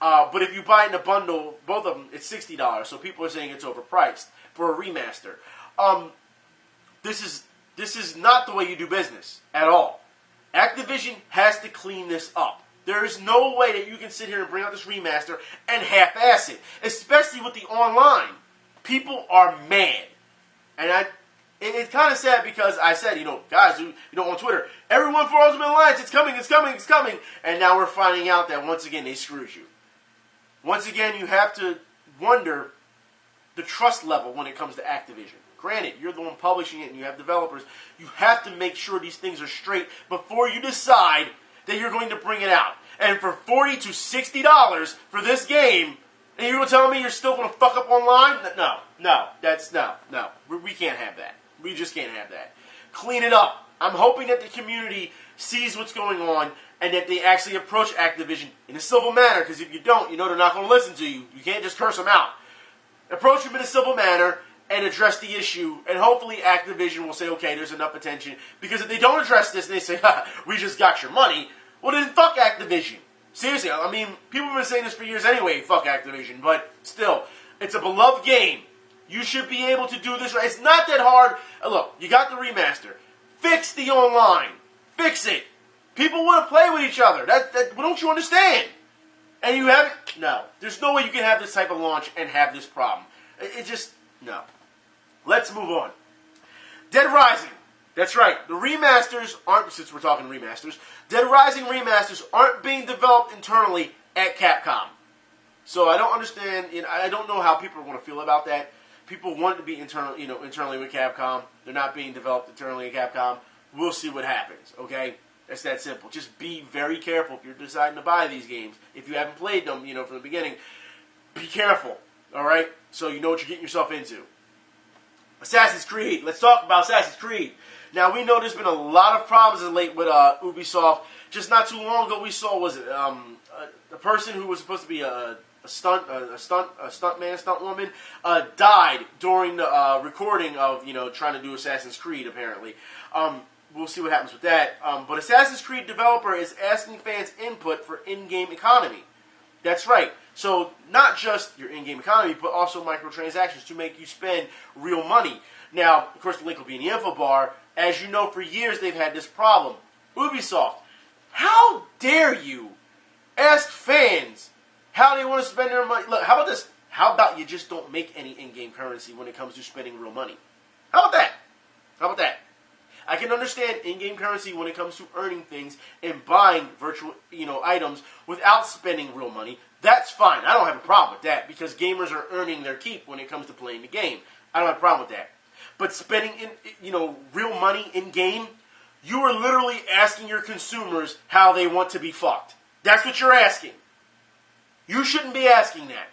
But if you buy it in a bundle, both of them, it's $60. So people are saying it's overpriced for a remaster. This is not the way you do business at all. Activision has to clean this up. There is no way that you can sit here and bring out this remaster and half-ass it, especially with the online. People are mad, and it's kind of sad because I said, guys, on Twitter, everyone for Ultimate Alliance, it's coming, and now we're finding out that once again they screwed you. Once again, you have to wonder the trust level when it comes to Activision. Granted, you're the one publishing it and you have developers. You have to make sure these things are straight before you decide that you're going to bring it out. And for $40 to $60 for this game, and you're going to tell me you're still going to fuck up online? No. We can't have that. We just can't have that. Clean it up. I'm hoping that the community sees what's going on and that they actually approach Activision in a civil manner, because if you don't, you know they're not going to listen to you. You can't just curse them out. Approach them in a civil manner and address the issue, and hopefully Activision will say, okay, there's enough attention, because if they don't address this and they say, we just got your money, well then fuck Activision. Seriously, I mean, people have been saying this for years anyway, fuck Activision, but still, it's a beloved game. You should be able to do this right. It's not that hard. Look, you got the remaster. Fix the online. Fix it. People want to play with each other. Don't you understand? And you have it? No. There's no way you can have this type of launch and have this problem. It just, no. Let's move on. Dead Rising. That's right. The remasters aren't, since we're talking remasters, Dead Rising remasters aren't being developed internally at Capcom. So I don't understand, I don't know how people are going to feel about that. People want it to be internally with Capcom. They're not being developed internally at Capcom. We'll see what happens, okay? It's that simple. Just be very careful if you're deciding to buy these games. If you haven't played them, from the beginning, be careful, all right? So you know what you're getting yourself into. Assassin's Creed. Let's talk about Assassin's Creed. Now, we know there's been a lot of problems of late with Ubisoft. Just not too long ago, we saw, a person who was supposed to be a stunt woman, died during the recording of, trying to do Assassin's Creed, apparently. We'll see what happens with that. But Assassin's Creed developer is asking fans' input for in-game economy. That's right. So not just your in-game economy, but also microtransactions to make you spend real money. Now, of course, the link will be in the info bar. As you know, for years they've had this problem. Ubisoft, how dare you ask fans how they want to spend their money? Look, how about this? How about you just don't make any in-game currency when it comes to spending real money? How about that? How about that? I can understand in-game currency when it comes to earning things and buying virtual, items without spending real money. That's fine. I don't have a problem with that because gamers are earning their keep when it comes to playing the game. I don't have a problem with that. But spending real money in game, you are literally asking your consumers how they want to be fucked. That's what you're asking. You shouldn't be asking that.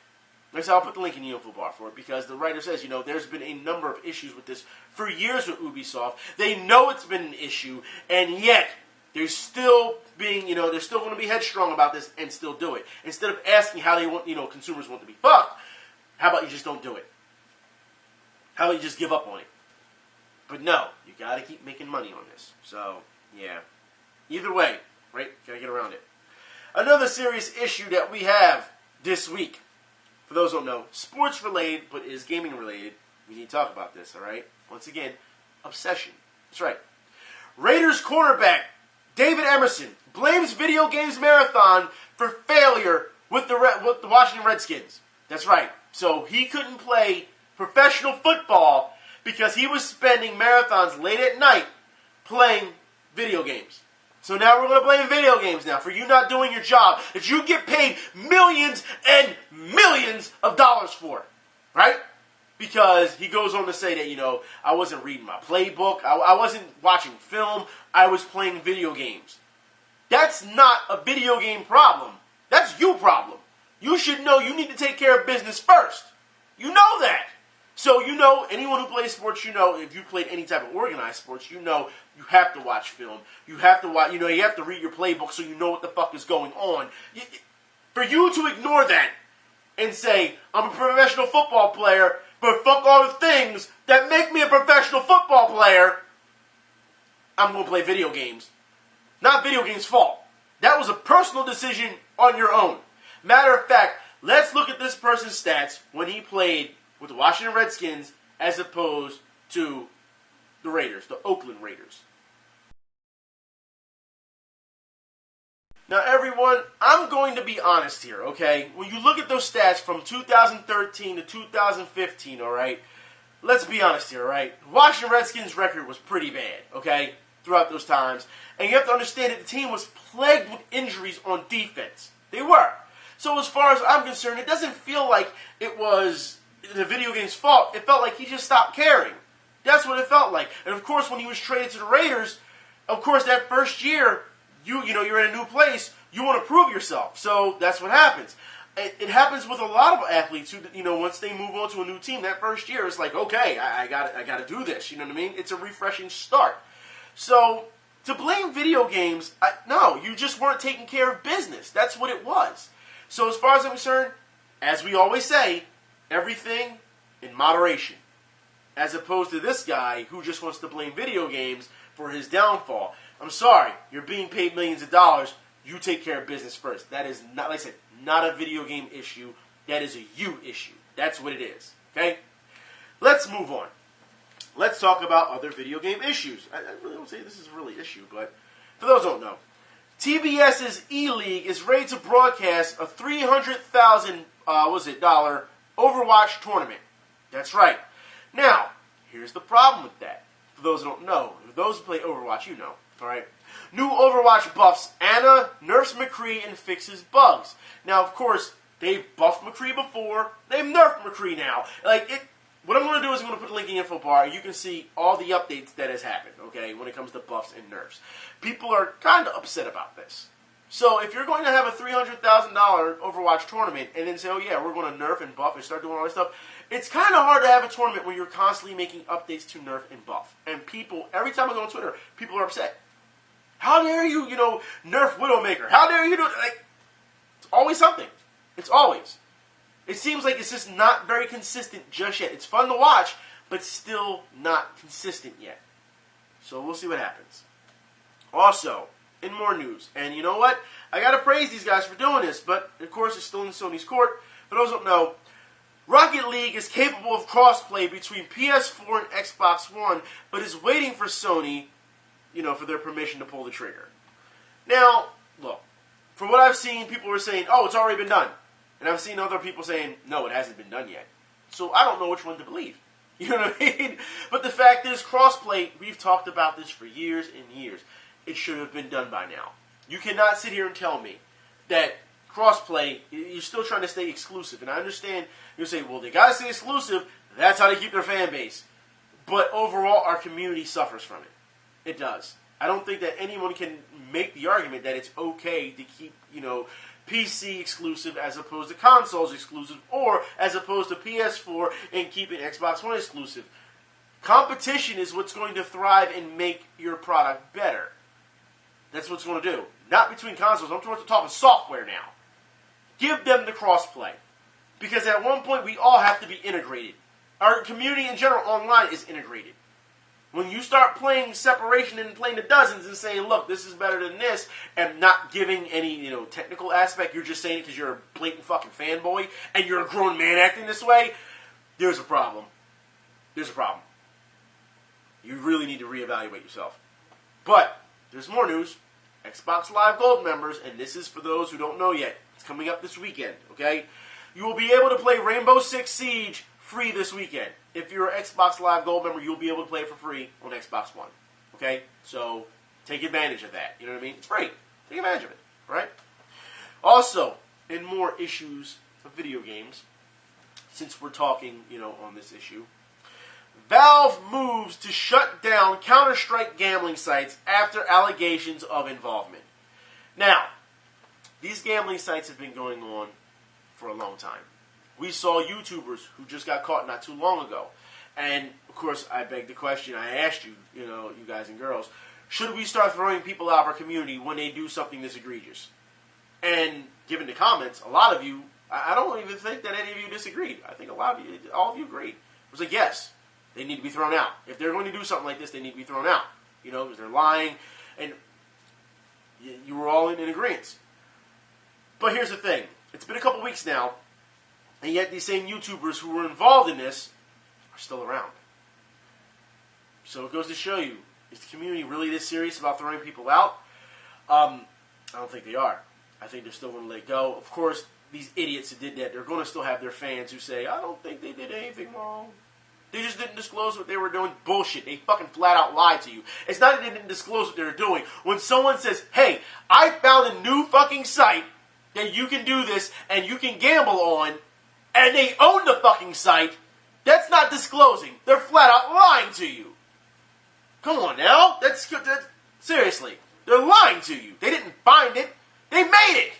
I'll put the link in the info bar for it because the writer says, there's been a number of issues with this for years with Ubisoft. They know it's been an issue, and yet they're still being, they're still going to be headstrong about this and still do it. Instead of asking how they want, consumers want to be fucked, how about you just don't do it? How about you just give up on it? But no, you got to keep making money on this. So, yeah. Either way, right? Got to get around it. Another serious issue that we have this week. For those who don't know, sports related, but is gaming related. We need to talk about this, all right? Once again, obsession. That's right. Raiders cornerback David Amerson blames video games marathon for failure with the Washington Redskins. That's right. So he couldn't play professional football because he was spending marathons late at night playing video games. So now we're going to blame video games now for you not doing your job that you get paid millions and millions of dollars for, right? Because he goes on to say that, I wasn't reading my playbook, I wasn't watching film, I was playing video games. That's not a video game problem. That's your problem. You should know you need to take care of business first. You know that. So anyone who plays sports, if you played any type of organized sports, you have to watch film. You have to watch, you have to read your playbook so you know what the fuck is going on. For you to ignore that and say, I'm a professional football player, but fuck all the things that make me a professional football player, I'm going to play video games. Not video games' fault. That was a personal decision on your own. Matter of fact, let's look at this person's stats when he played with the Washington Redskins as opposed to the Raiders, the Oakland Raiders. Now, everyone, I'm going to be honest here, okay? When you look at those stats from 2013 to 2015, all right? Let's be honest here, all right? The Washington Redskins' record was pretty bad, okay, throughout those times. And you have to understand that the team was plagued with injuries on defense. They were. So as far as I'm concerned, it doesn't feel like it was the video game's fault. It felt like he just stopped caring. That's what it felt like. And of course, when he was traded to the Raiders, of course, that first year, you're in a new place, you want to prove yourself. So that's what happens. It happens with a lot of athletes who, once they move on to a new team, that first year, it's like, okay, I got to do this. You know what I mean? It's a refreshing start. So to blame video games, no, you just weren't taking care of business. That's what it was. So as far as I'm concerned, as we always say, everything in moderation. As opposed to this guy who just wants to blame video games for his downfall. I'm sorry, you're being paid millions of dollars. You take care of business first. That is not, like I said, not a video game issue. That is a you issue. That's what it is. Okay? Let's move on. Let's talk about other video game issues. I really don't say this is really an issue, but for those who don't know, TBS's E-League is ready to broadcast a $300,000 Overwatch tournament. That's right. Now, here's the problem with that. For those who don't know, for those who play Overwatch, you know. Alright? New Overwatch buffs Ana, nerfs McCree, and fixes bugs. Now, of course, they've buffed McCree before. They've nerfed McCree now. What I'm going to do is I'm going to put a link in the info bar, and you can see all the updates that has happened, okay, when it comes to buffs and nerfs. People are kind of upset about this. So if you're going to have a $300,000 Overwatch tournament and then say, oh yeah, we're going to nerf and buff and start doing all this stuff, it's kind of hard to have a tournament where you're constantly making updates to nerf and buff. And people, every time I go on Twitter, people are upset. How dare you, nerf Widowmaker? How dare you do it? It's always something. It's always. It seems like it's just not very consistent just yet. It's fun to watch, but still not consistent yet. So we'll see what happens. Also, in more news, and you know what? I gotta praise these guys for doing this, but of course it's still in Sony's court. For those who don't know, Rocket League is capable of crossplay between PS4 and Xbox One, but is waiting for Sony, for their permission to pull the trigger. Now, look, from what I've seen, people were saying, oh, it's already been done. And I've seen other people saying, no, it hasn't been done yet. So I don't know which one to believe. You know what I mean? But the fact is, crossplay, we've talked about this for years and years. It should have been done by now. You cannot sit here and tell me that crossplay, you're still trying to stay exclusive. And I understand you'll say, well, they got to stay exclusive. That's how they keep their fan base. But overall, our community suffers from it. It does. I don't think that anyone can make the argument that it's okay to keep, PC exclusive as opposed to consoles exclusive, or as opposed to PS4 and keeping Xbox One exclusive. Competition is what's going to thrive and make your product better. That's what's going to do. Not between consoles. I'm talking software now. Give them the crossplay. Because at one point, we all have to be integrated. Our community in general online is integrated. When you start playing separation and playing the dozens and saying, look, this is better than this, and not giving any, technical aspect, you're just saying it because you're a blatant fucking fanboy, and you're a grown man acting this way, there's a problem. There's a problem. You really need to reevaluate yourself. But, there's more news. Xbox Live Gold members, and this is for those who don't know yet, it's coming up this weekend, okay? You will be able to play Rainbow Six Siege free this weekend. If you're an Xbox Live Gold member, you'll be able to play it for free on Xbox One. Okay? So, take advantage of that. You know what I mean? It's free. Take advantage of it. Right? Also, in more issues of video games, since we're talking, on this issue, Valve moves to shut down Counter-Strike gambling sites after allegations of involvement. Now, these gambling sites have been going on for a long time. We saw YouTubers who just got caught not too long ago. And, of course, I begged the question, I asked you, you guys and girls, should we start throwing people out of our community when they do something this egregious? And, given the comments, a lot of you, I don't even think that any of you disagreed. I think all of you agreed. It was like, yes, they need to be thrown out. If they're going to do something like this, they need to be thrown out. Because they're lying, and you were all in agreement. But here's the thing. It's been a couple weeks now, and yet these same YouTubers who were involved in this are still around. So it goes to show you, is the community really this serious about throwing people out? I don't think they are. I think they're still going to let go. Of course, these idiots who did that, they're going to still have their fans who say, I don't think they did anything wrong. They just didn't disclose what they were doing. Bullshit. They fucking flat out lied to you. It's not that they didn't disclose what they were doing. When someone says, hey, I found a new fucking site that you can do this and you can gamble on, and they own the fucking site, That's not disclosing. They're flat out lying to you. Come on now. That's seriously. They're lying to you. They didn't find it. They made it.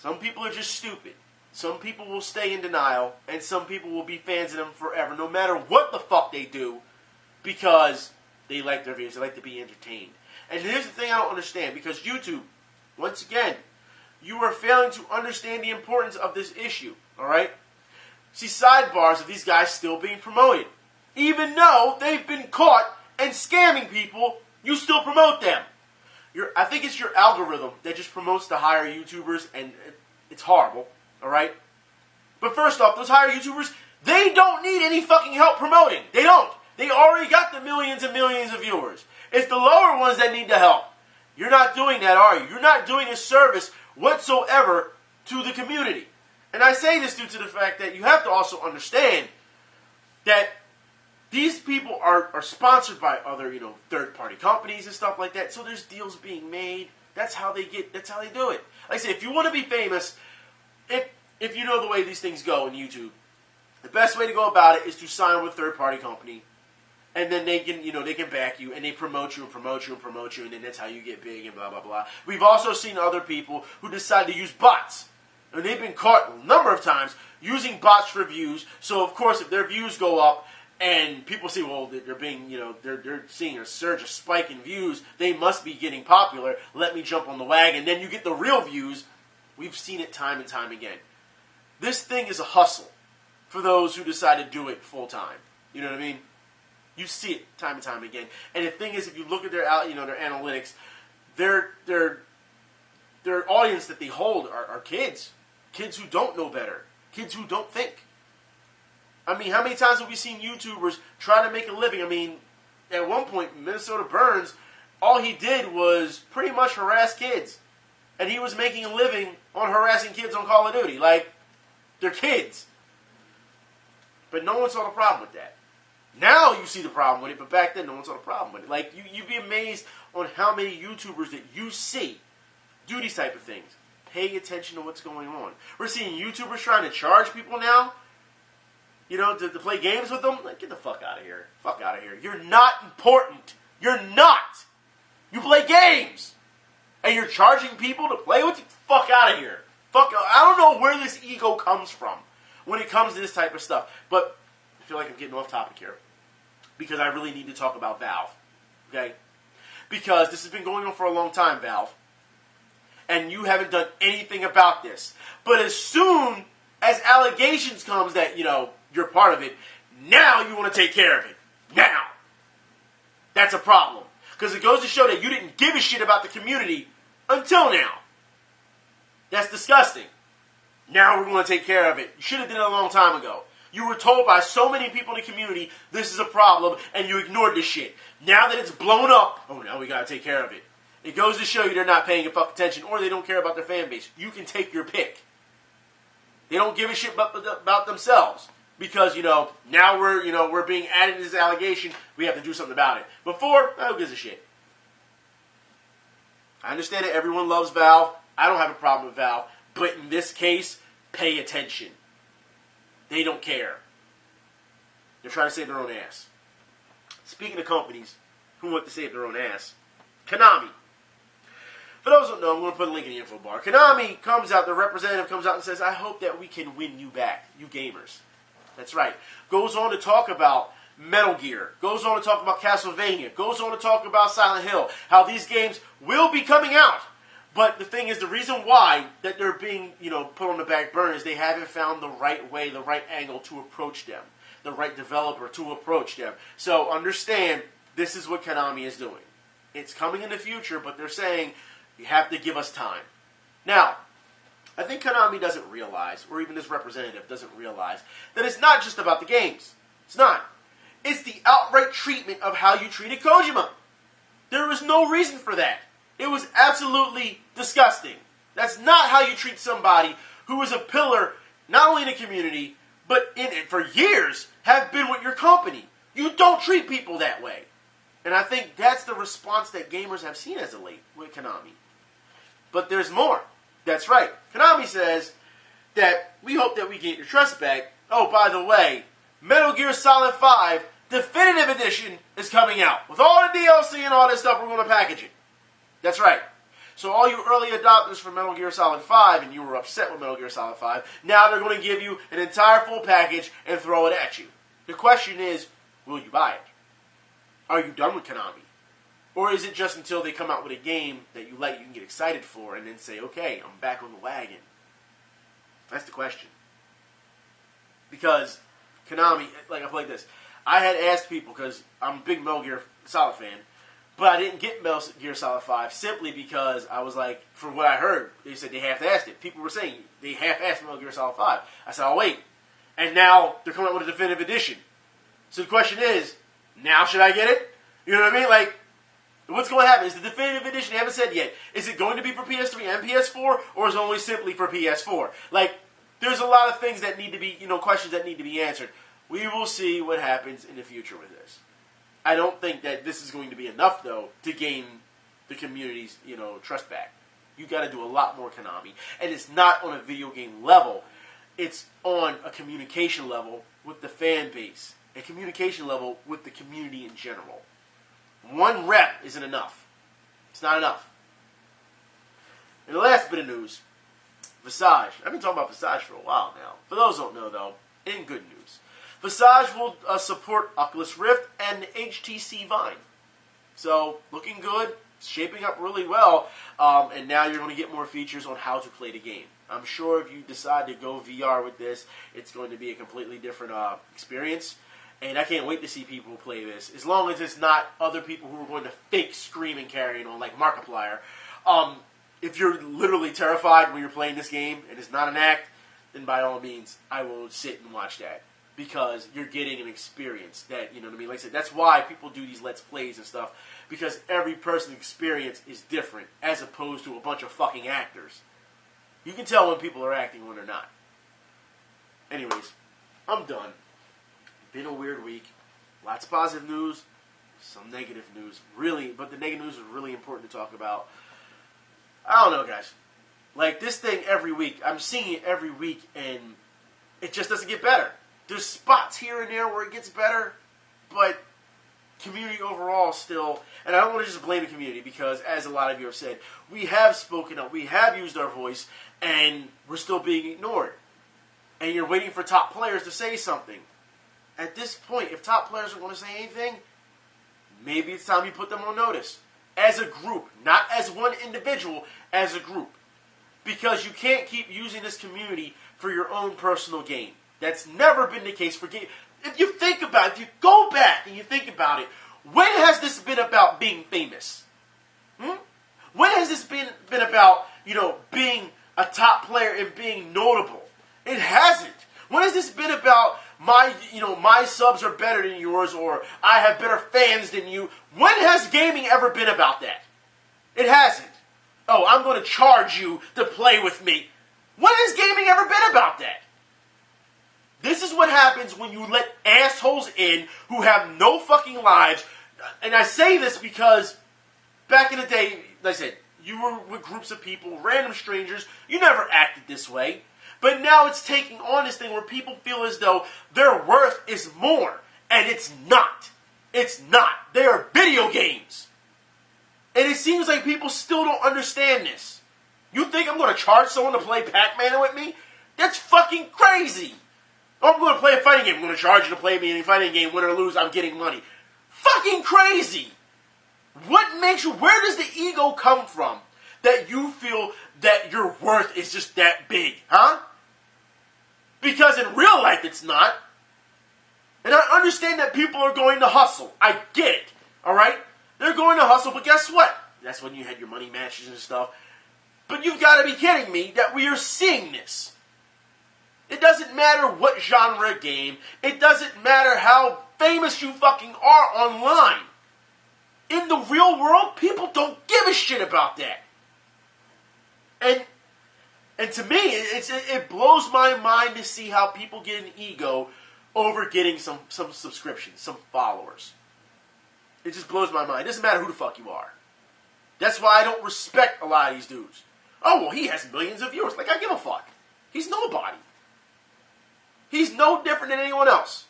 Some people are just stupid. Some people will stay in denial, and some people will be fans of them forever, no matter what the fuck they do, because they like their videos. They like to be entertained. And here's the thing I don't understand, because YouTube, once again, you are failing to understand the importance of this issue, all right? See sidebars of these guys still being promoted. Even though they've been caught and scamming people, you still promote them. I think it's your algorithm that just promotes the higher YouTubers, and it's horrible, all right? But first off, those higher YouTubers, they don't need any fucking help promoting. They don't. They already got the millions and millions of viewers. It's the lower ones that need the help. You're not doing that, are you? You're not doing a service whatsoever to the community. And I say this due to the fact that you have to also understand that these people are sponsored by other, third-party companies and stuff like that. So there's deals being made. That's how they do it. Like I say, if you want to be famous, if you know the way these things go in YouTube, the best way to go about it is to sign with a third-party company. And then they can back you, and they promote you and promote you and promote you, and then that's how you get big and blah, blah, blah. We've also seen other people who decide to use bots. And they've been caught a number of times using bots for views. So, of course, if their views go up and people see, well, they're being, they're seeing a surge, a spike in views, they must be getting popular. Let me jump on the wagon. Then you get the real views. We've seen it time and time again. This thing is a hustle for those who decide to do it full time. You know what I mean? You see it time and time again. And the thing is, if you look at their analytics, their audience that they hold are kids. Kids who don't know better. Kids who don't think. I mean, how many times have we seen YouTubers try to make a living? I mean, at one point, Minnesota Burns, all he did was pretty much harass kids. And he was making a living on harassing kids on Call of Duty. Like, they're kids. But no one saw the problem with that. Now you see the problem with it, but back then no one saw the problem with it. Like, you'd be amazed on how many YouTubers that you see do these type of things. Pay attention to what's going on. We're seeing YouTubers trying to charge people now, to play games with them. Like, get the fuck out of here. Fuck out of here. You're not important. You're not. You play games. And you're charging people to play with you? Fuck out of here. I don't know where this ego comes from when it comes to this type of stuff. But I feel like I'm getting off topic here, because I really need to talk about Valve, okay? Because this has been going on for a long time, Valve, and you haven't done anything about this. But as soon as allegations comes that, you're part of it, now you want to take care of it. Now. That's a problem. Because it goes to show that you didn't give a shit about the community until now. That's disgusting. Now we're going to take care of it. You should have done it a long time ago. You were told by so many people in the community, this is a problem, and you ignored this shit. Now that it's blown up, now we gotta take care of it. It goes to show you they're not paying fuck attention, or they don't care about their fan base. You can take your pick. They don't give a shit about themselves. Because, now we're being added to this allegation, we have to do something about it. Before, who gives a shit? I understand that everyone loves Valve. I don't have a problem with Valve. But in this case, pay attention. They don't care. They're trying to save their own ass. Speaking of companies who want to save their own ass, Konami. For those who don't know, I'm going to put a link in the info bar. Konami the representative comes out and says, I hope that we can win you back, you gamers. That's right. Goes on to talk about Metal Gear. Goes on to talk about Castlevania. Goes on to talk about Silent Hill. How these games will be coming out. But the thing is, the reason why that they're being, put on the back burner is they haven't found the right way, the right angle to approach them. The right developer to approach them. So understand, this is what Konami is doing. It's coming in the future, but they're saying, you have to give us time. Now, I think Konami doesn't realize, or even this representative doesn't realize, that it's not just about the games. It's not. It's the outright treatment of how you treated Kojima. There was no reason for that. It was absolutely disgusting. That's not how you treat somebody who is a pillar, not only in the community, but in it for years, have been with your company. You don't treat people that way. And I think that's the response that gamers have seen as of late with Konami. But there's more. That's right. Konami says that we hope that we get your trust back. Oh, by the way, Metal Gear Solid 5 Definitive Edition is coming out. With all the DLC and all this stuff, we're going to package it. That's right. So all you early adopters for Metal Gear Solid 5, and you were upset with Metal Gear Solid 5, now they're going to give you an entire full package and throw it at you. The question is, will you buy it? Are you done with Konami? Or is it just until they come out with a game that you can get excited for and then say, okay, I'm back on the wagon? That's the question. Because Konami, like I played this, I had asked people, because I'm a big Metal Gear Solid fan, but I didn't get Metal Gear Solid 5 simply because I was like, from what I heard, they said they half-assed it. People were saying they half-assed Metal Gear Solid 5. I said, I'll wait. And now they're coming out with a definitive edition. So the question is, now should I get it? You know what I mean? Like, what's going to happen? Is the definitive edition, they haven't said yet, is it going to be for PS3 and PS4, or is it only simply for PS4? Like, there's a lot of things that need to be, questions that need to be answered. We will see what happens in the future with this. I don't think that this is going to be enough, though, to gain the community's, trust back. You got to do a lot more, Konami. And it's not on a video game level. It's on a communication level with the fan base. A communication level with the community in general. One rep isn't enough. It's not enough. And the last bit of news, Visage. I've been talking about Visage for a while now. For those who don't know, though, in good news, Visage will support Oculus Rift and HTC Vive. So, looking good. It's shaping up really well. And now you're going to get more features on how to play the game. I'm sure if you decide to go VR with this, it's going to be a completely different experience. And I can't wait to see people play this. As long as it's not other people who are going to fake scream and carrying on like Markiplier. If you're literally terrified when you're playing this game and it's not an act, then by all means, I will sit and watch that. Because you're getting an experience that, you know what I mean? Like I said, that's why people do these Let's Plays and stuff. Because every person's experience is different as opposed to a bunch of fucking actors. You can tell when people are acting when they're not. Anyways, I'm done. Been a weird week. Lots of positive news, some negative news. Really, but the negative news is really important to talk about. I don't know, guys. Like, this thing every week, I'm seeing it every week, and it just doesn't get better. There's spots here and there where it gets better, but community overall still, and I don't want to just blame the community, because as a lot of you have said, we have spoken up, we have used our voice, and we're still being ignored. And you're waiting for top players to say something. At this point, if top players are going to say anything, maybe it's time you put them on notice. As a group, not as one individual, as a group. Because you can't keep using this community for your own personal gain. That's never been the case for game. If you think about it, if you go back and you think about it, when has this been about being famous? When has this been about, being a top player and being notable? It hasn't. When has this been about my subs are better than yours, or I have better fans than you? When has gaming ever been about that? It hasn't. Oh, I'm going to charge you to play with me. When has gaming ever been about that? This is what happens when you let assholes in who have no fucking lives. And I say this because back in the day, like I said, you were with groups of people, random strangers. You never acted this way. But now it's taking on this thing where people feel as though their worth is more. And it's not. It's not. They are video games. And it seems like people still don't understand this. You think I'm going to charge someone to play Pac-Man with me? That's fucking crazy. Or I'm going to play a fighting game. I'm going to charge you to play me in a fighting game. Win or lose, I'm getting money. Fucking crazy. What makes you... Where does the ego come from that you feel that your worth is just that big? Huh? Because in real life, it's not. And I understand that people are going to hustle. I get it. Alright? They're going to hustle, but guess what? That's when you had your money matches and stuff. But you've got to be kidding me that we are seeing this. It doesn't matter what genre game. It doesn't matter how famous you fucking are online. In the real world, people don't give a shit about that. And to me, it blows my mind to see how people get an ego over getting some subscriptions, some followers. It just blows my mind. It doesn't matter who the fuck you are. That's why I don't respect a lot of these dudes. Oh, well, he has millions of viewers. Like, I give a fuck. He's nobody. He's no different than anyone else.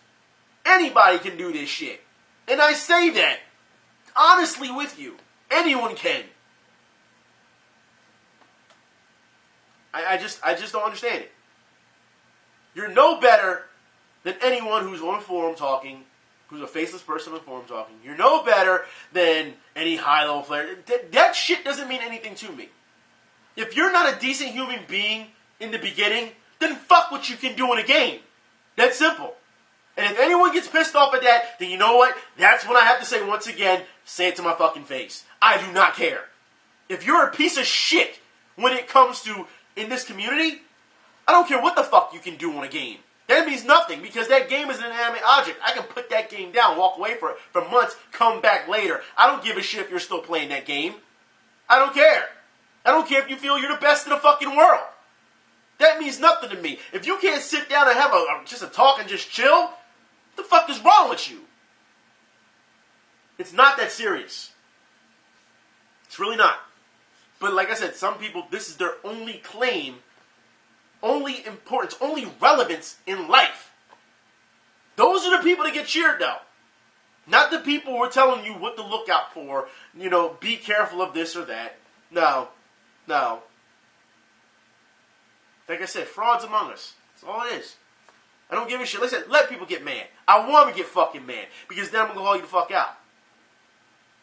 Anybody can do this shit. And I say that honestly with you. Anyone can. I just don't understand it. You're no better than anyone who's on a forum talking, who's a faceless person on a forum talking. You're no better than any high-level player. That shit doesn't mean anything to me. If you're not a decent human being in the beginning, then fuck what you can do in a game. That's simple. And if anyone gets pissed off at that, then you know what? That's when I have to say once again, say it to my fucking face. I do not care. If you're a piece of shit when it comes to in this community, I don't care what the fuck you can do on a game. That means nothing because that game is an inanimate object. I can put that game down, walk away for months, come back later. I don't give a shit if you're still playing that game. I don't care. I don't care if you feel you're the best in the fucking world. That means nothing to me. If you can't sit down and have just a talk and just chill, what the fuck is wrong with you? It's not that serious. It's really not. But like I said, some people, this is their only claim, only importance, only relevance in life. Those are the people that get cheered though. Not the people who are telling you what to look out for, be careful of this or that. No. Like I said, fraud's among us. That's all it is. I don't give a shit. Like I said, let people get mad. I want them to get fucking mad. Because then I'm going to haul you the fuck out.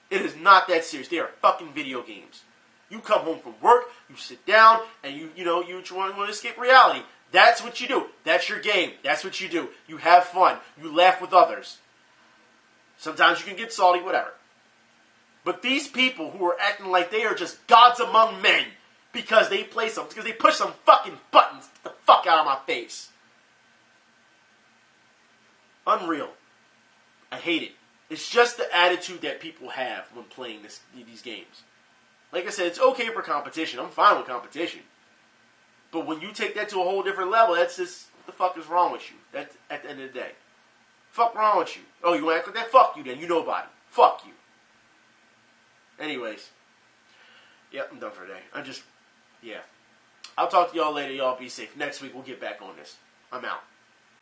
It is not that serious. They are fucking video games. You come home from work, you sit down, and you want to escape reality. That's what you do. That's your game. That's what you do. You have fun. You laugh with others. Sometimes you can get salty, whatever. But these people who are acting like they are just gods among men because they push some fucking buttons, get the fuck out of my face. Unreal. I hate it. It's just the attitude that people have when playing these games. Like I said, it's okay for competition. I'm fine with competition. But when you take that to a whole different level, that's just, what the fuck is wrong with you? That's at the end of the day. Fuck wrong with you? Oh, you want to act like that? Fuck you then. You nobody. Fuck you. Anyways. Yep, I'm done for today. I'll talk to y'all later. Y'all be safe. Next week, we'll get back on this. I'm out.